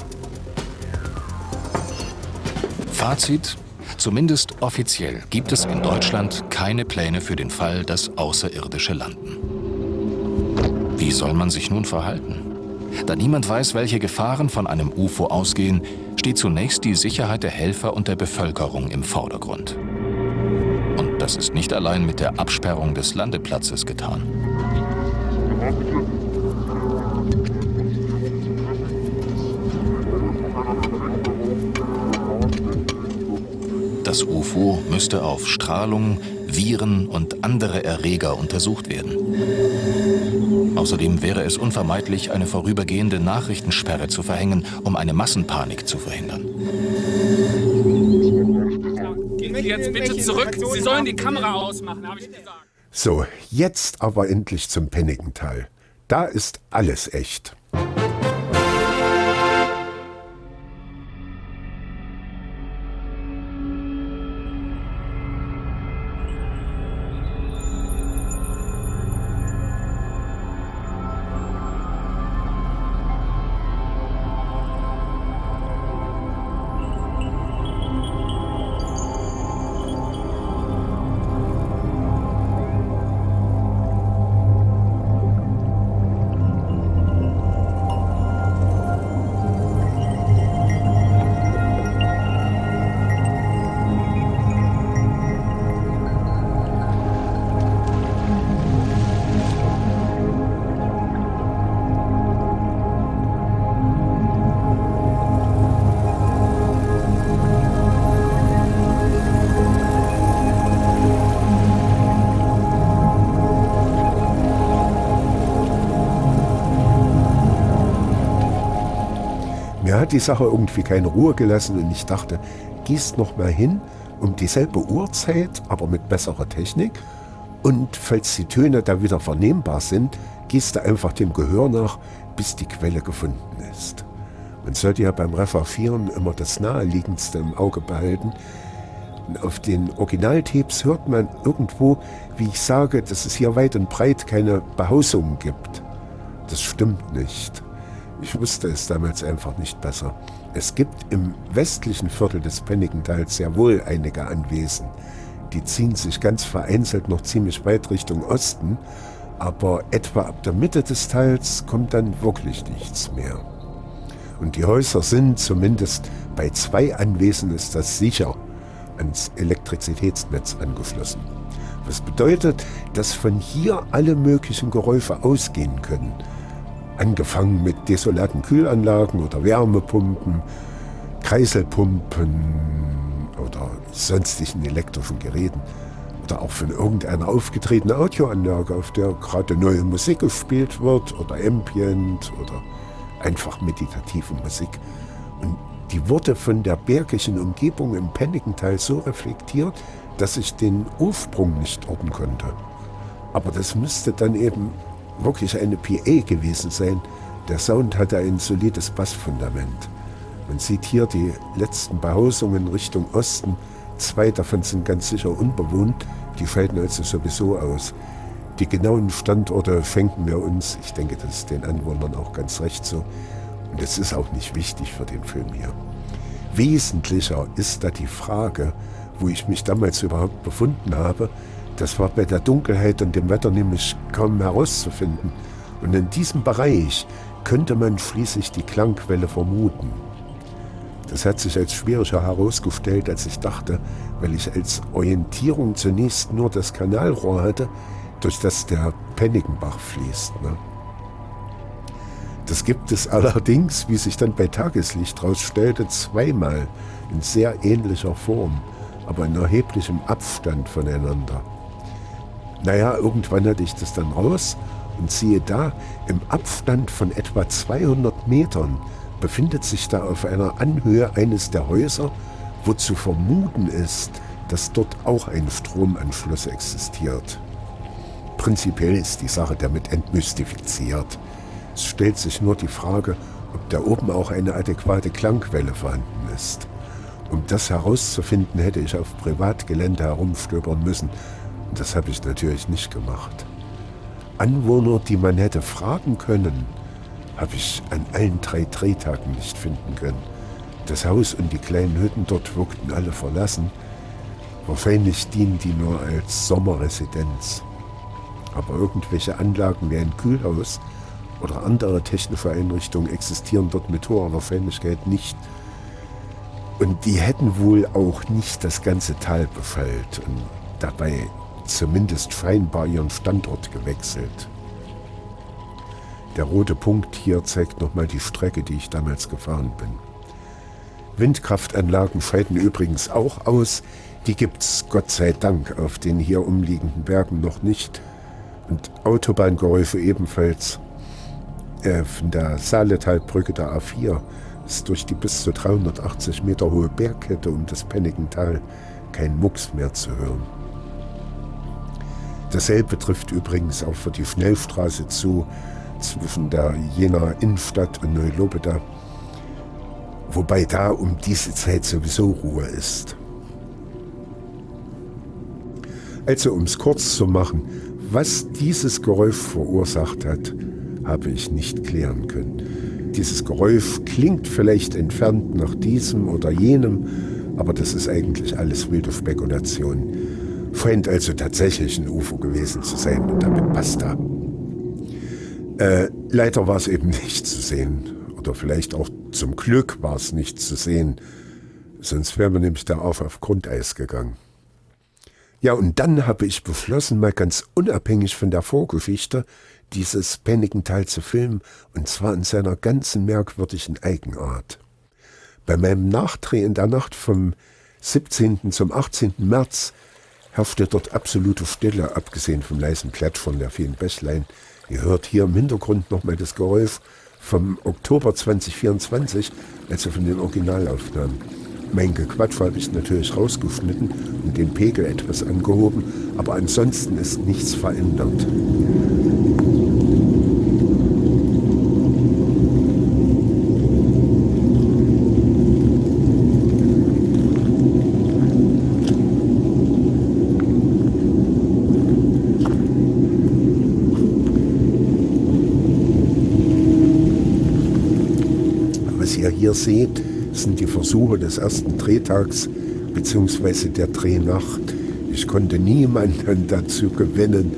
Fazit: Zumindest offiziell gibt es in Deutschland keine Pläne für den Fall, dass Außerirdische landen. Wie soll man sich nun verhalten? Da niemand weiß, welche Gefahren von einem UFO ausgehen, steht zunächst die Sicherheit der Helfer und der Bevölkerung im Vordergrund. Und das ist nicht allein mit der Absperrung des Landeplatzes getan. Das UFO müsste auf Strahlung, Viren und andere Erreger untersucht werden. Außerdem wäre es unvermeidlich, eine vorübergehende Nachrichtensperre zu verhängen, um eine Massenpanik zu verhindern. Gehen Sie jetzt bitte zurück. Sie sollen die Kamera ausmachen, habe ich gesagt. So, jetzt aber endlich zum Penningental. Da ist alles echt. Mir hat die Sache irgendwie keine Ruhe gelassen und ich dachte, gehst noch mal hin um dieselbe Uhrzeit, aber mit besserer Technik, und falls die Töne da wieder vernehmbar sind, gehst du einfach dem Gehör nach, bis die Quelle gefunden ist. Man sollte ja beim Recherchieren immer das Naheliegendste im Auge behalten. Und auf den Originaltapes hört man irgendwo, wie ich sage, dass es hier weit und breit keine Behausungen gibt. Das stimmt nicht. Ich wusste es damals einfach nicht besser. Es gibt im westlichen Viertel des Penningentals sehr wohl einige Anwesen. Die ziehen sich ganz vereinzelt noch ziemlich weit Richtung Osten, aber etwa ab der Mitte des Tals kommt dann wirklich nichts mehr. Und die Häuser sind, zumindest bei 2 Anwesen ist das sicher, ans Elektrizitätsnetz angeschlossen. Was bedeutet, dass von hier alle möglichen Geräusche ausgehen können. Angefangen mit desolaten Kühlanlagen oder Wärmepumpen, Kreiselpumpen oder sonstigen elektrischen Geräten. Oder auch von irgendeiner aufgetretenen Audioanlage, auf der gerade neue Musik gespielt wird oder Ambient oder einfach meditative Musik. Und die wurde von der bergigen Umgebung im Penningental so reflektiert, dass ich den Ursprung nicht orten konnte. Aber das müsste dann eben wirklich eine PA gewesen sein. Der Sound hatte ein solides Bassfundament. Man sieht hier die letzten Behausungen Richtung Osten. 2 davon sind ganz sicher unbewohnt. Die scheiden also sowieso aus. Die genauen Standorte schenken wir uns. Ich denke, das ist den Anwohnern auch ganz recht so. Und das ist auch nicht wichtig für den Film hier. Wesentlicher ist da die Frage, wo ich mich damals überhaupt befunden habe. Das war bei der Dunkelheit und dem Wetter nämlich kaum herauszufinden. Und in diesem Bereich könnte man schließlich die Klangquelle vermuten. Das hat sich als schwieriger herausgestellt, als ich dachte, weil ich als Orientierung zunächst nur das Kanalrohr hatte, durch das der Penningenbach fließt. Ne? Das gibt es allerdings, wie sich dann bei Tageslicht herausstellte, 2-mal in sehr ähnlicher Form, aber in erheblichem Abstand voneinander. Naja, irgendwann hatte ich das dann raus und siehe da, im Abstand von etwa 200 Metern befindet sich da auf einer Anhöhe eines der Häuser, wo zu vermuten ist, dass dort auch ein Stromanschluss existiert. Prinzipiell ist die Sache damit entmystifiziert. Es stellt sich nur die Frage, ob da oben auch eine adäquate Klangquelle vorhanden ist. Um das herauszufinden, hätte ich auf Privatgelände herumstöbern müssen. Und das habe ich natürlich nicht gemacht. Anwohner, die man hätte fragen können, habe ich an allen 3 Drehtagen nicht finden können. Das Haus und die kleinen Hütten dort wirkten alle verlassen. Wahrscheinlich dienen die nur als Sommerresidenz. Aber irgendwelche Anlagen wie ein Kühlhaus oder andere technische Einrichtungen existieren dort mit hoher Wahrscheinlichkeit nicht. Und die hätten wohl auch nicht das ganze Tal befallt und dabei zumindest scheinbar ihren Standort gewechselt. Der rote Punkt hier zeigt nochmal die Strecke, die ich damals gefahren bin. Windkraftanlagen scheiden übrigens auch aus. Die gibt's Gott sei Dank auf den hier umliegenden Bergen noch nicht. Und Autobahngeräusche ebenfalls. Von der Saaletalbrücke der A4 ist durch die bis zu 380 Meter hohe Bergkette um das Penningental kein Mucks mehr zu hören. Dasselbe trifft übrigens auch für die Schnellstraße zu, zwischen der Jenaer Innenstadt und Neulobeda, wobei da um diese Zeit sowieso Ruhe ist. Also um es kurz zu machen, was dieses Geräusch verursacht hat, habe ich nicht klären können. Dieses Geräusch klingt vielleicht entfernt nach diesem oder jenem, aber das ist eigentlich alles wilde Spekulation. Scheint also tatsächlich ein UFO gewesen zu sein und damit basta. Leider war es eben nicht zu sehen. Oder vielleicht auch zum Glück war es nicht zu sehen. Sonst wären wir nämlich da auf Grundeis gegangen. Ja, und dann habe ich beschlossen, mal ganz unabhängig von der Vorgeschichte, dieses Penningental zu filmen, und zwar in seiner ganzen merkwürdigen Eigenart. Bei meinem Nachdreh in der Nacht vom 17. zum 18. März herrschte dort absolute Stille, abgesehen vom leisen Klatschern der vielen Bächlein. Ihr hört hier im Hintergrund nochmal das Geräusch vom Oktober 2024, also von den Originalaufnahmen. Mein Gequatsch habe ich natürlich rausgeschnitten und den Pegel etwas angehoben, aber ansonsten ist nichts verändert. Was ihr hier seht, sind die Versuche des ersten Drehtags bzw. der Drehnacht. Ich konnte niemanden dazu gewinnen,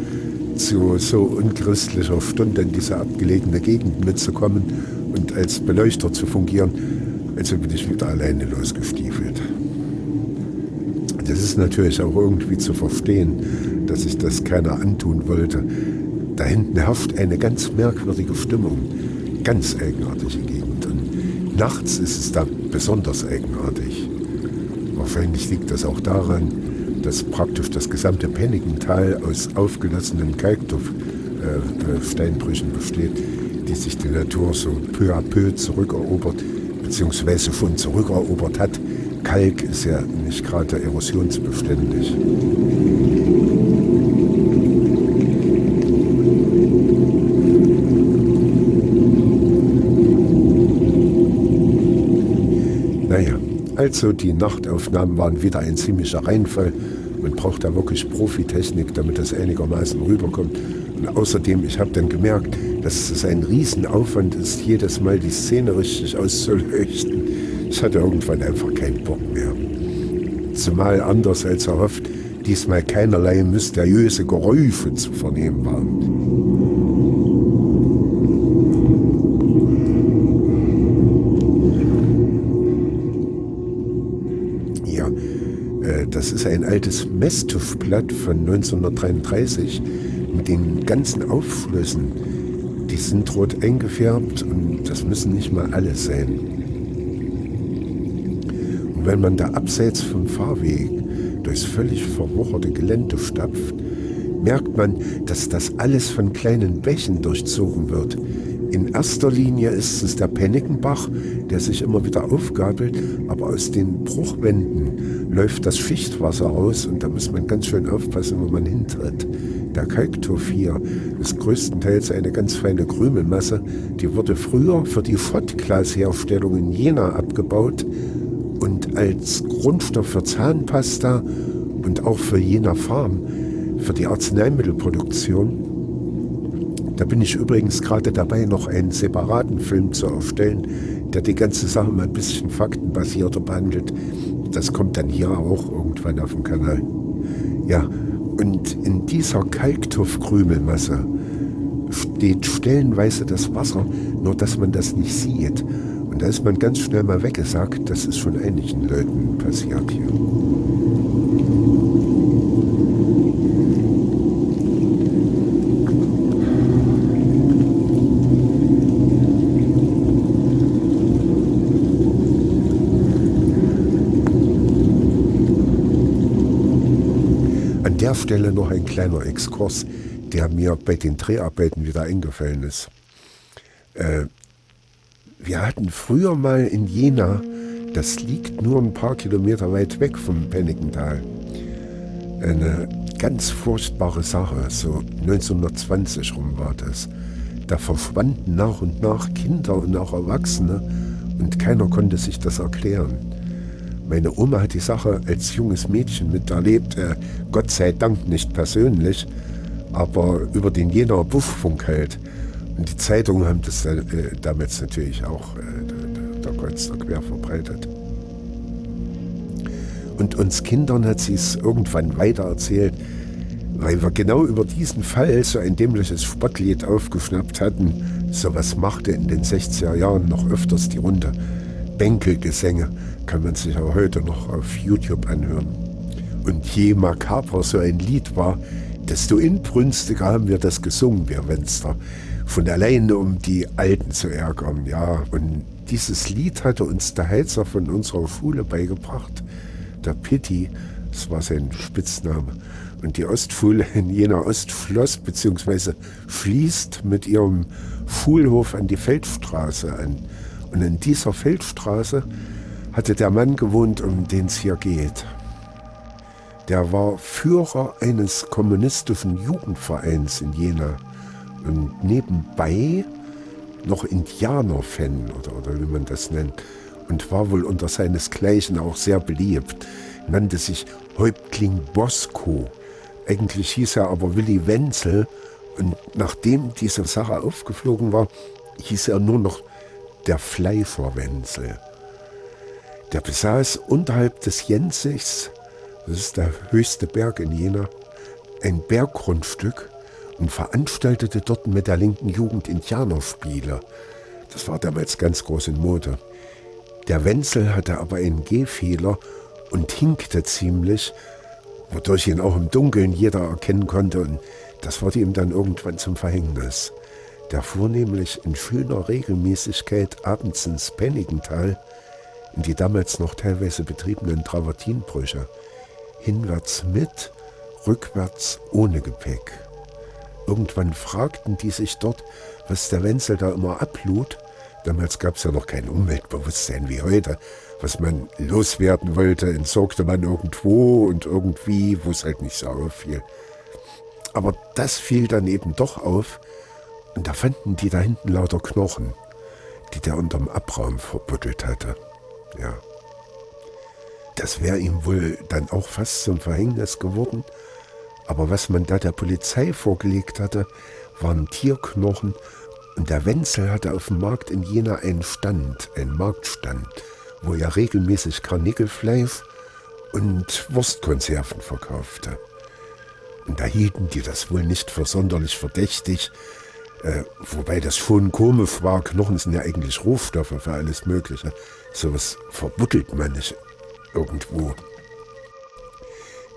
zu so unchristlicher Stunde in diese abgelegene Gegend mitzukommen und als Beleuchter zu fungieren. Also bin ich wieder alleine losgestiefelt. Das ist natürlich auch irgendwie zu verstehen, dass ich das keiner antun wollte. Da hinten herrscht eine ganz merkwürdige Stimmung, ganz eigenartige Gegend. Und nachts ist es da besonders eigenartig. Wahrscheinlich liegt das auch daran, dass praktisch das gesamte Penningental aus aufgelassenen Kalktuff-Steinbrüchen besteht, die sich die Natur so peu à peu zurückerobert, beziehungsweise schon zurückerobert hat. Kalk ist ja nicht gerade erosionsbeständig. Naja, also die Nachtaufnahmen waren wieder ein ziemlicher Reinfall. Man braucht da wirklich Profitechnik, damit das einigermaßen rüberkommt. Und außerdem, ich habe dann gemerkt, dass es ein Riesenaufwand ist, jedes Mal die Szene richtig auszuleuchten. Ich hatte irgendwann einfach keinen Bock mehr. Zumal anders als erhofft, diesmal keinerlei mysteriöse Geräusche zu vernehmen waren. Das ist ein altes Messtuffblatt von 1933 mit den ganzen Aufschlüssen. Die sind rot eingefärbt und das müssen nicht mal alle sein. Und wenn man da abseits vom Fahrweg durchs völlig verwucherte Gelände stapft, merkt man, dass das alles von kleinen Bächen durchzogen wird. In erster Linie ist es der Penningenbach, der sich immer wieder aufgabelt, aber aus den Bruchwänden läuft das Schichtwasser aus und da muss man ganz schön aufpassen, wo man hintritt. Der Kalktuff hier ist größtenteils eine ganz feine Krümelmasse, die wurde früher für die Schottglasherstellung in Jena abgebaut und als Grundstoff für Zahnpasta und auch für Jena Farm, für die Arzneimittelproduktion. Da bin ich übrigens gerade dabei, noch einen separaten Film zu erstellen, der die ganze Sache mal ein bisschen faktenbasierter behandelt. Das kommt dann hier auch irgendwann auf dem Kanal. Ja, und in dieser Kalktuff-Krümelmasse steht stellenweise das Wasser, nur dass man das nicht sieht. Und da ist man ganz schnell mal weggesagt, das ist schon einigen Leuten passiert hier. der Stelle noch ein kleiner Exkurs, der mir bei den Dreharbeiten wieder eingefallen ist. Wir hatten früher mal in Jena, das liegt nur ein paar Kilometer weit weg vom Penningental, eine ganz furchtbare Sache, so 1920 rum war das. Da verschwanden nach und nach Kinder und auch Erwachsene und keiner konnte sich das erklären. Meine Oma hat die Sache als junges Mädchen miterlebt, Gott sei Dank nicht persönlich, aber über den Jenaer Buschfunk halt. Und die Zeitungen haben das damals natürlich auch der kreuz und quer verbreitet. Und uns Kindern hat sie es irgendwann weitererzählt, weil wir genau über diesen Fall so ein dämliches Spottlied aufgeschnappt hatten. Sowas machte in den 60er Jahren noch öfters die Runde. Bänkelgesänge kann man sich auch heute noch auf YouTube anhören. Und je makaber so ein Lied war, desto inbrünstiger haben wir das gesungen, wir Wenster. Von alleine, um die Alten zu ärgern, ja. Und dieses Lied hatte uns der Heizer von unserer Schule beigebracht, der Pitti, das war sein Spitzname. Und die Ostschule in Jena Ost floss bzw. fließt mit ihrem Schulhof an die Feldstraße an. Und in dieser Feldstraße hatte der Mann gewohnt, um den es hier geht. Der war Führer eines kommunistischen Jugendvereins in Jena und nebenbei noch Indianer-Fan oder wie man das nennt und war wohl unter seinesgleichen auch sehr beliebt. Nannte sich Häuptling Bosco. Eigentlich hieß er aber Willi Wenzel und nachdem diese Sache aufgeflogen war, hieß er nur noch der Fleischer Wenzel. Der besaß unterhalb des Jensichs, das ist der höchste Berg in Jena, ein Berggrundstück und veranstaltete dort mit der linken Jugend Indianerspiele. Das war damals ganz groß in Mode. Der Wenzel hatte aber einen Gehfehler und hinkte ziemlich, wodurch ihn auch im Dunkeln jeder erkennen konnte und das wurde ihm dann irgendwann zum Verhängnis. Der fuhr nämlich in schöner Regelmäßigkeit abends ins Penningental in die damals noch teilweise betriebenen Travertinbrüche. Hinwärts mit, rückwärts ohne Gepäck. Irgendwann fragten die sich dort, was der Wenzel da immer ablud. Damals gab es ja noch kein Umweltbewusstsein wie heute. Was man loswerden wollte, entsorgte man irgendwo und irgendwie, wo es halt nicht so auffiel. Aber das fiel dann eben doch auf und da fanden die da hinten lauter Knochen, die der unterm Abraum verbuddelt hatte. Ja. Das wäre ihm wohl dann auch fast zum Verhängnis geworden. Aber was man da der Polizei vorgelegt hatte, waren Tierknochen. Und der Wenzel hatte auf dem Markt in Jena einen Marktstand, wo er regelmäßig Karnickelfleisch und Wurstkonserven verkaufte. Und da hielten die das wohl nicht für sonderlich verdächtig, wobei das schon komisch war. Knochen sind ja eigentlich Rohstoffe für alles Mögliche. Sowas verbuddelt man nicht irgendwo.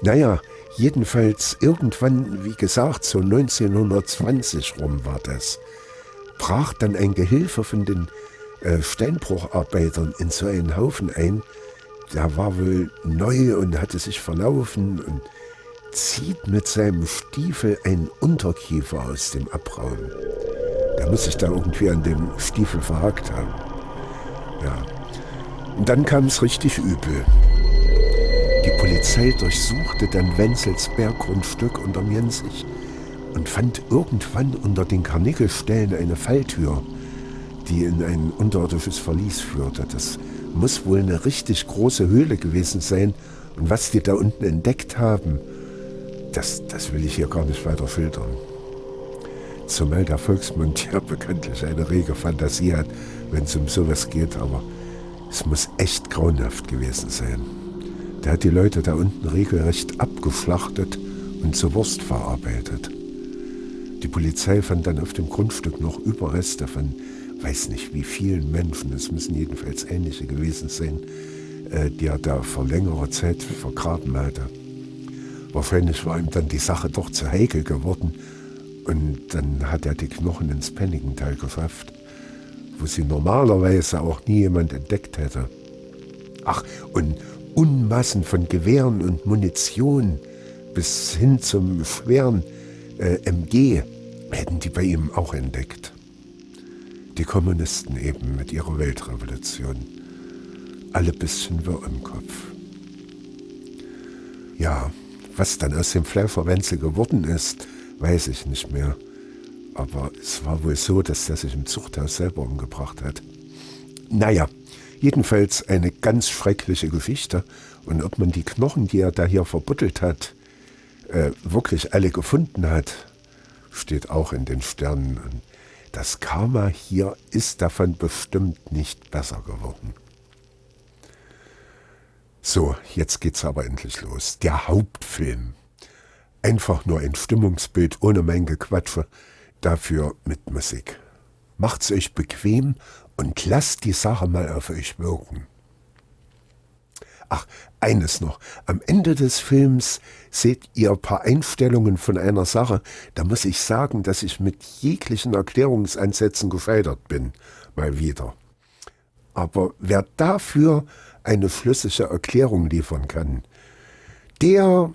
Naja, jedenfalls irgendwann, wie gesagt, so 1920 rum war das, brach dann ein Gehilfe von den Steinbrucharbeitern in so einen Haufen ein. Der war wohl neu und hatte sich verlaufen und zieht mit seinem Stiefel einen Unterkiefer aus dem Abraum. Der muss sich da irgendwie an dem Stiefel verhakt haben. Ja. Und dann kam es richtig übel. Die Polizei durchsuchte dann Wenzels Berggrundstück unterm Jensich und fand irgendwann unter den Karnickelstellen eine Falltür, die in ein unterirdisches Verlies führte. Das muss wohl eine richtig große Höhle gewesen sein. Und was die da unten entdeckt haben, das will ich hier gar nicht weiter filtern. Zumal der Volksmund ja bekanntlich eine rege Fantasie hat, wenn es um sowas geht, aber es muss echt grauenhaft gewesen sein. Der hat die Leute da unten regelrecht abgeschlachtet und zur Wurst verarbeitet. Die Polizei fand dann auf dem Grundstück noch Überreste von, weiß nicht wie vielen Menschen, es müssen jedenfalls ähnliche gewesen sein, die er da vor längerer Zeit vergraben hatte. Wahrscheinlich war ihm dann die Sache doch zu heikel geworden und dann hat er die Knochen ins Penningental geschafft, wo sie normalerweise auch nie jemand entdeckt hätte. Ach, und Unmassen von Gewehren und Munition bis hin zum schweren MG hätten die bei ihm auch entdeckt. Die Kommunisten eben mit ihrer Weltrevolution. Alle bisschen wirr im Kopf. Ja, was dann aus dem Pfleiferwenzel geworden ist, weiß ich nicht mehr. Aber es war wohl so, dass der sich im Zuchthaus selber umgebracht hat. Naja, jedenfalls eine ganz schreckliche Geschichte. Und ob man die Knochen, die er da hier verbuddelt hat, wirklich alle gefunden hat, steht auch in den Sternen. Und das Karma hier ist davon bestimmt nicht besser geworden. So, jetzt geht's aber endlich los. Der Hauptfilm. Einfach nur ein Stimmungsbild ohne mein Gequatsche, dafür mit Musik. Macht's euch bequem und lasst die Sache mal auf euch wirken. Ach, eines noch. Am Ende des Films seht ihr ein paar Einstellungen von einer Sache. Da muss ich sagen, dass ich mit jeglichen Erklärungsansätzen gescheitert bin. Mal wieder. Aber wer dafür eine schlüssige Erklärung liefern kann, der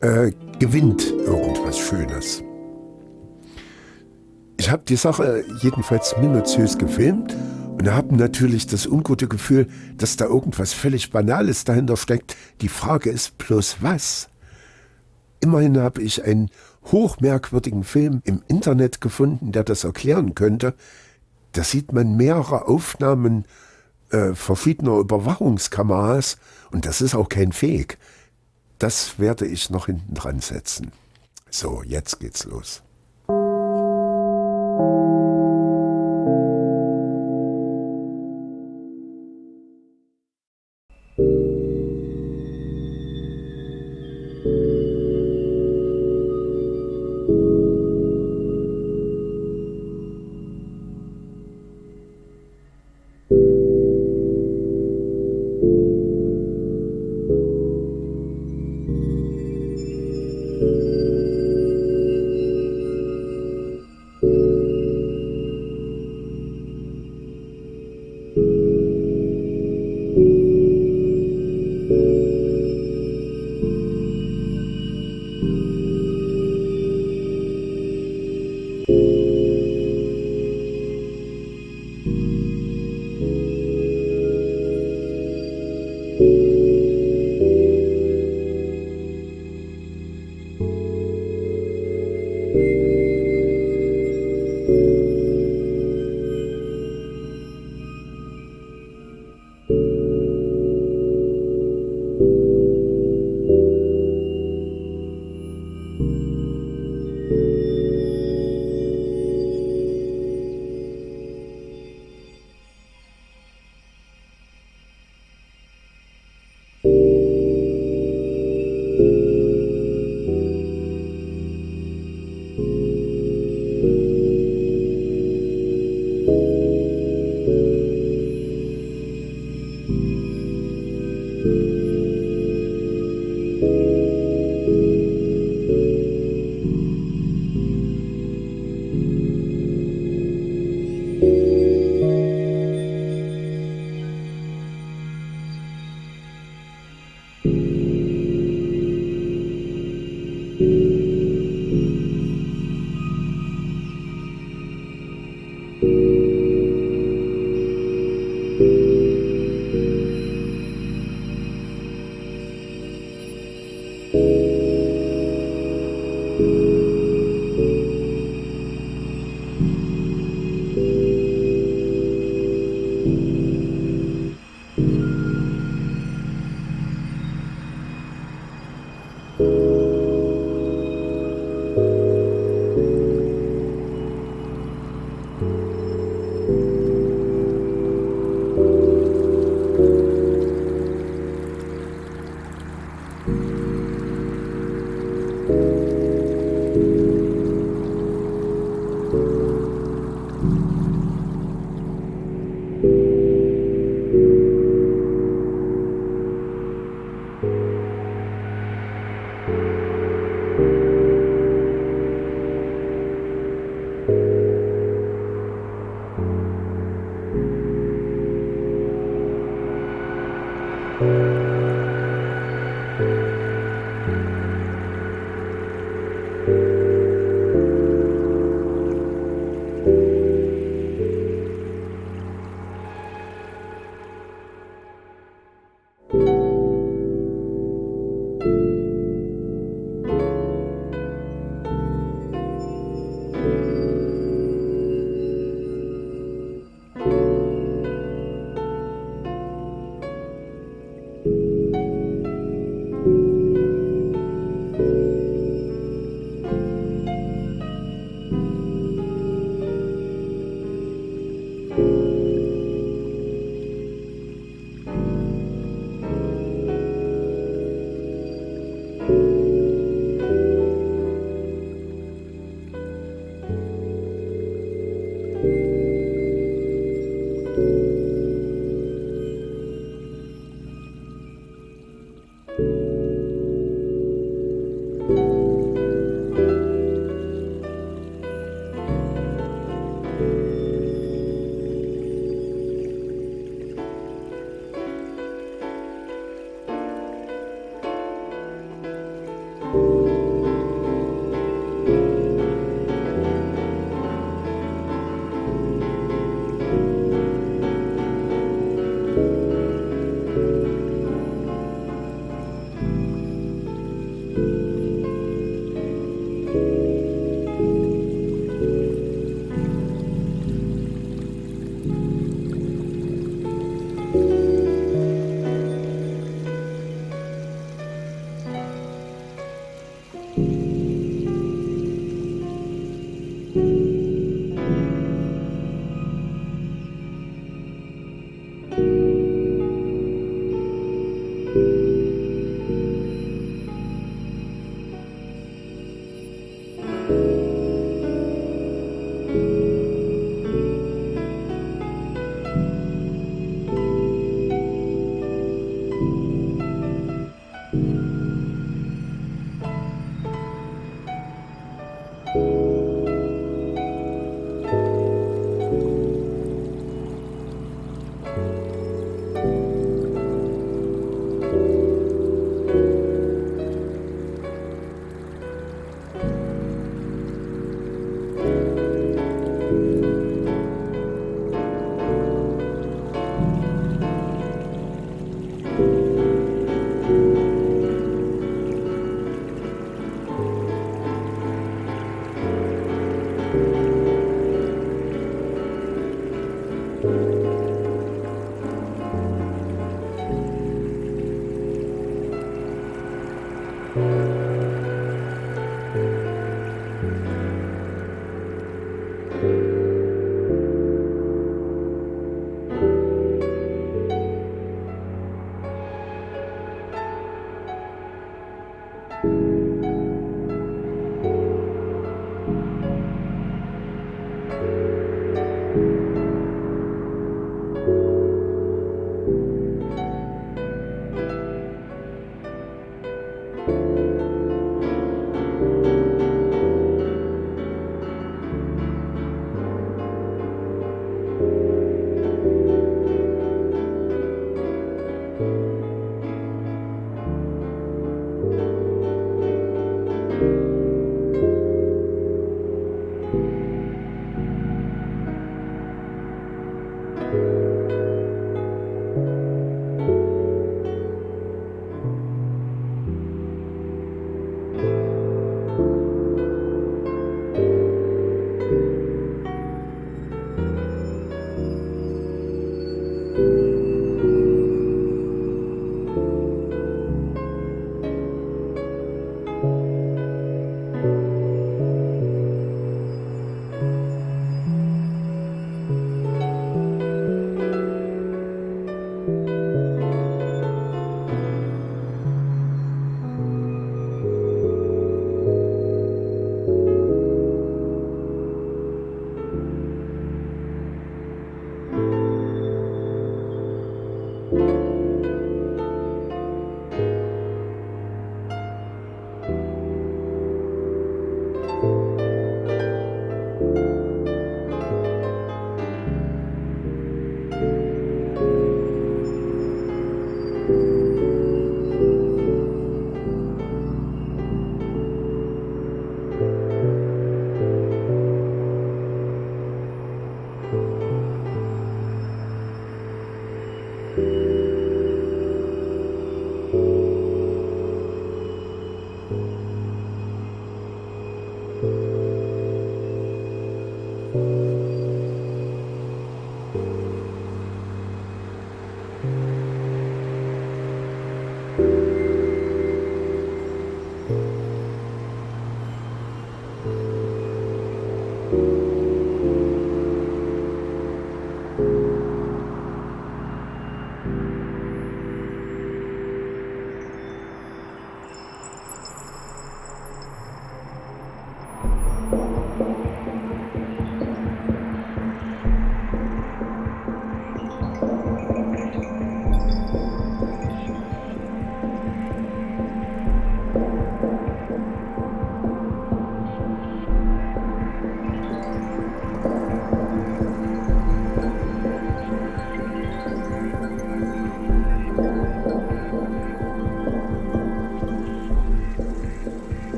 gewinnt irgendwas Schönes. Ich habe die Sache jedenfalls minutiös gefilmt und habe natürlich das ungute Gefühl, dass da irgendwas völlig Banales dahinter steckt. Die Frage ist bloß was. Immerhin habe ich einen hochmerkwürdigen Film im Internet gefunden, der das erklären könnte. Da sieht man mehrere Aufnahmen verschiedener Überwachungskameras und das ist auch kein Fake. Das werde ich noch hinten dran setzen. So, jetzt geht's los.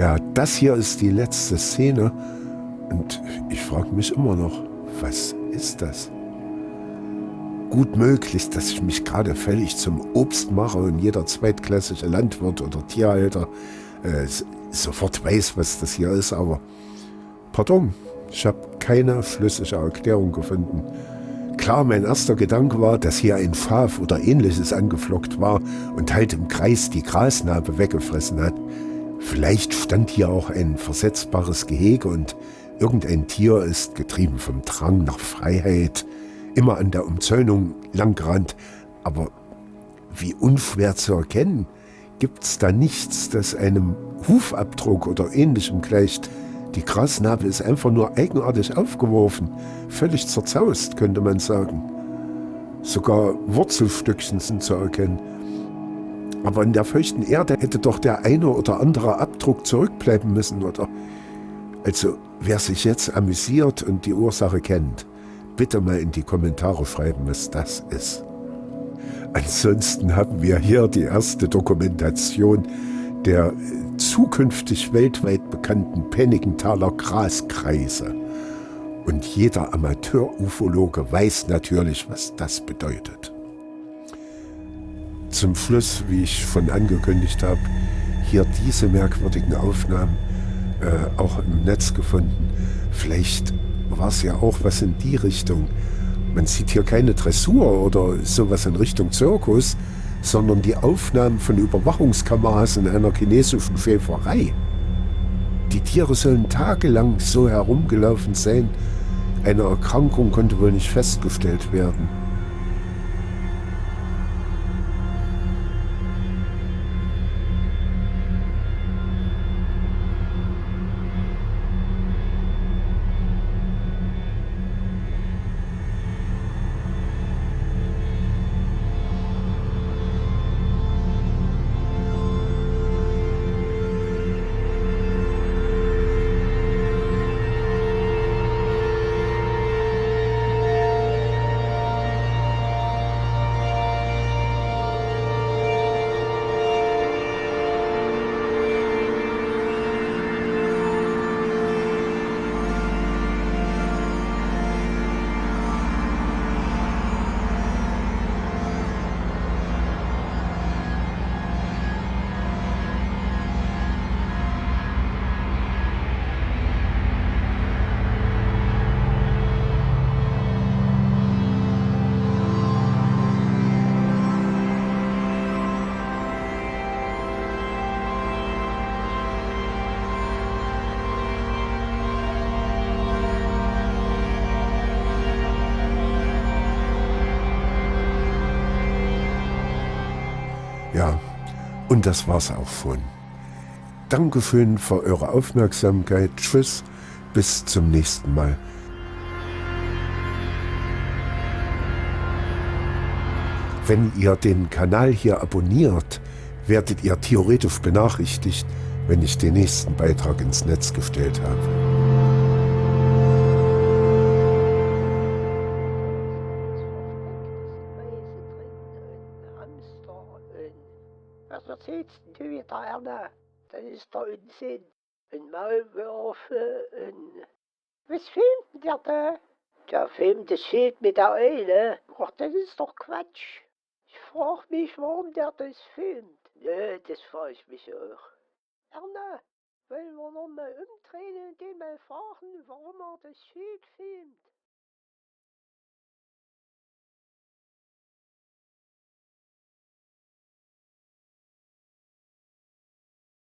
Ja, das hier ist die letzte Szene und ich frage mich immer noch, was ist das? Gut möglich, dass ich mich gerade völlig zum Obst mache und jeder zweitklassige Landwirt oder Tierhalter sofort weiß, was das hier ist, aber pardon, ich habe keine flüssige Erklärung gefunden. Klar, mein erster Gedanke war, dass hier ein Schaf oder ähnliches angeflockt war und halt im Kreis die Grasnarbe weggefressen hat. Vielleicht stand hier auch ein versetzbares Gehege und irgendein Tier ist, getrieben vom Drang nach Freiheit, immer an der Umzäunung langgerannt. Aber wie unschwer zu erkennen, gibt's da nichts, das einem Hufabdruck oder ähnlichem gleicht. Die Grasnarbe ist einfach nur eigenartig aufgeworfen, völlig zerzaust, könnte man sagen. Sogar Wurzelstückchen sind zu erkennen. Aber in der feuchten Erde hätte doch der eine oder andere Abdruck zurückbleiben müssen, oder? Also, wer sich jetzt amüsiert und die Ursache kennt, bitte mal in die Kommentare schreiben, was das ist. Ansonsten haben wir hier die erste Dokumentation der zukünftig weltweit bekannten Pennigenthaler Graskreise. Und jeder Amateur-Ufologe weiß natürlich, was das bedeutet. Zum Schluss, wie ich schon angekündigt habe, hier diese merkwürdigen Aufnahmen auch im Netz gefunden. Vielleicht war es ja auch was in die Richtung. Man sieht hier keine Dressur oder sowas in Richtung Zirkus, sondern die Aufnahmen von Überwachungskameras in einer chinesischen Schäferei. Die Tiere sollen tagelang so herumgelaufen sein. Eine Erkrankung konnte wohl nicht festgestellt werden. Ja, und das war's auch schon. Dankeschön für eure Aufmerksamkeit. Tschüss, bis zum nächsten Mal. Wenn ihr den Kanal hier abonniert, werdet ihr theoretisch benachrichtigt, wenn ich den nächsten Beitrag ins Netz gestellt habe. Was erzählst du wieder, Erna? Das ist der Unsinn. Und Maulwürfe und... Was filmt denn der da? Der filmt das Schild mit der Eule. Ach, das ist doch Quatsch. Ich frag mich, warum der das filmt. Nö, das frage ich mich auch. Erna, wollen wir noch mal umdrehen und den mal fragen, warum er das Schild filmt?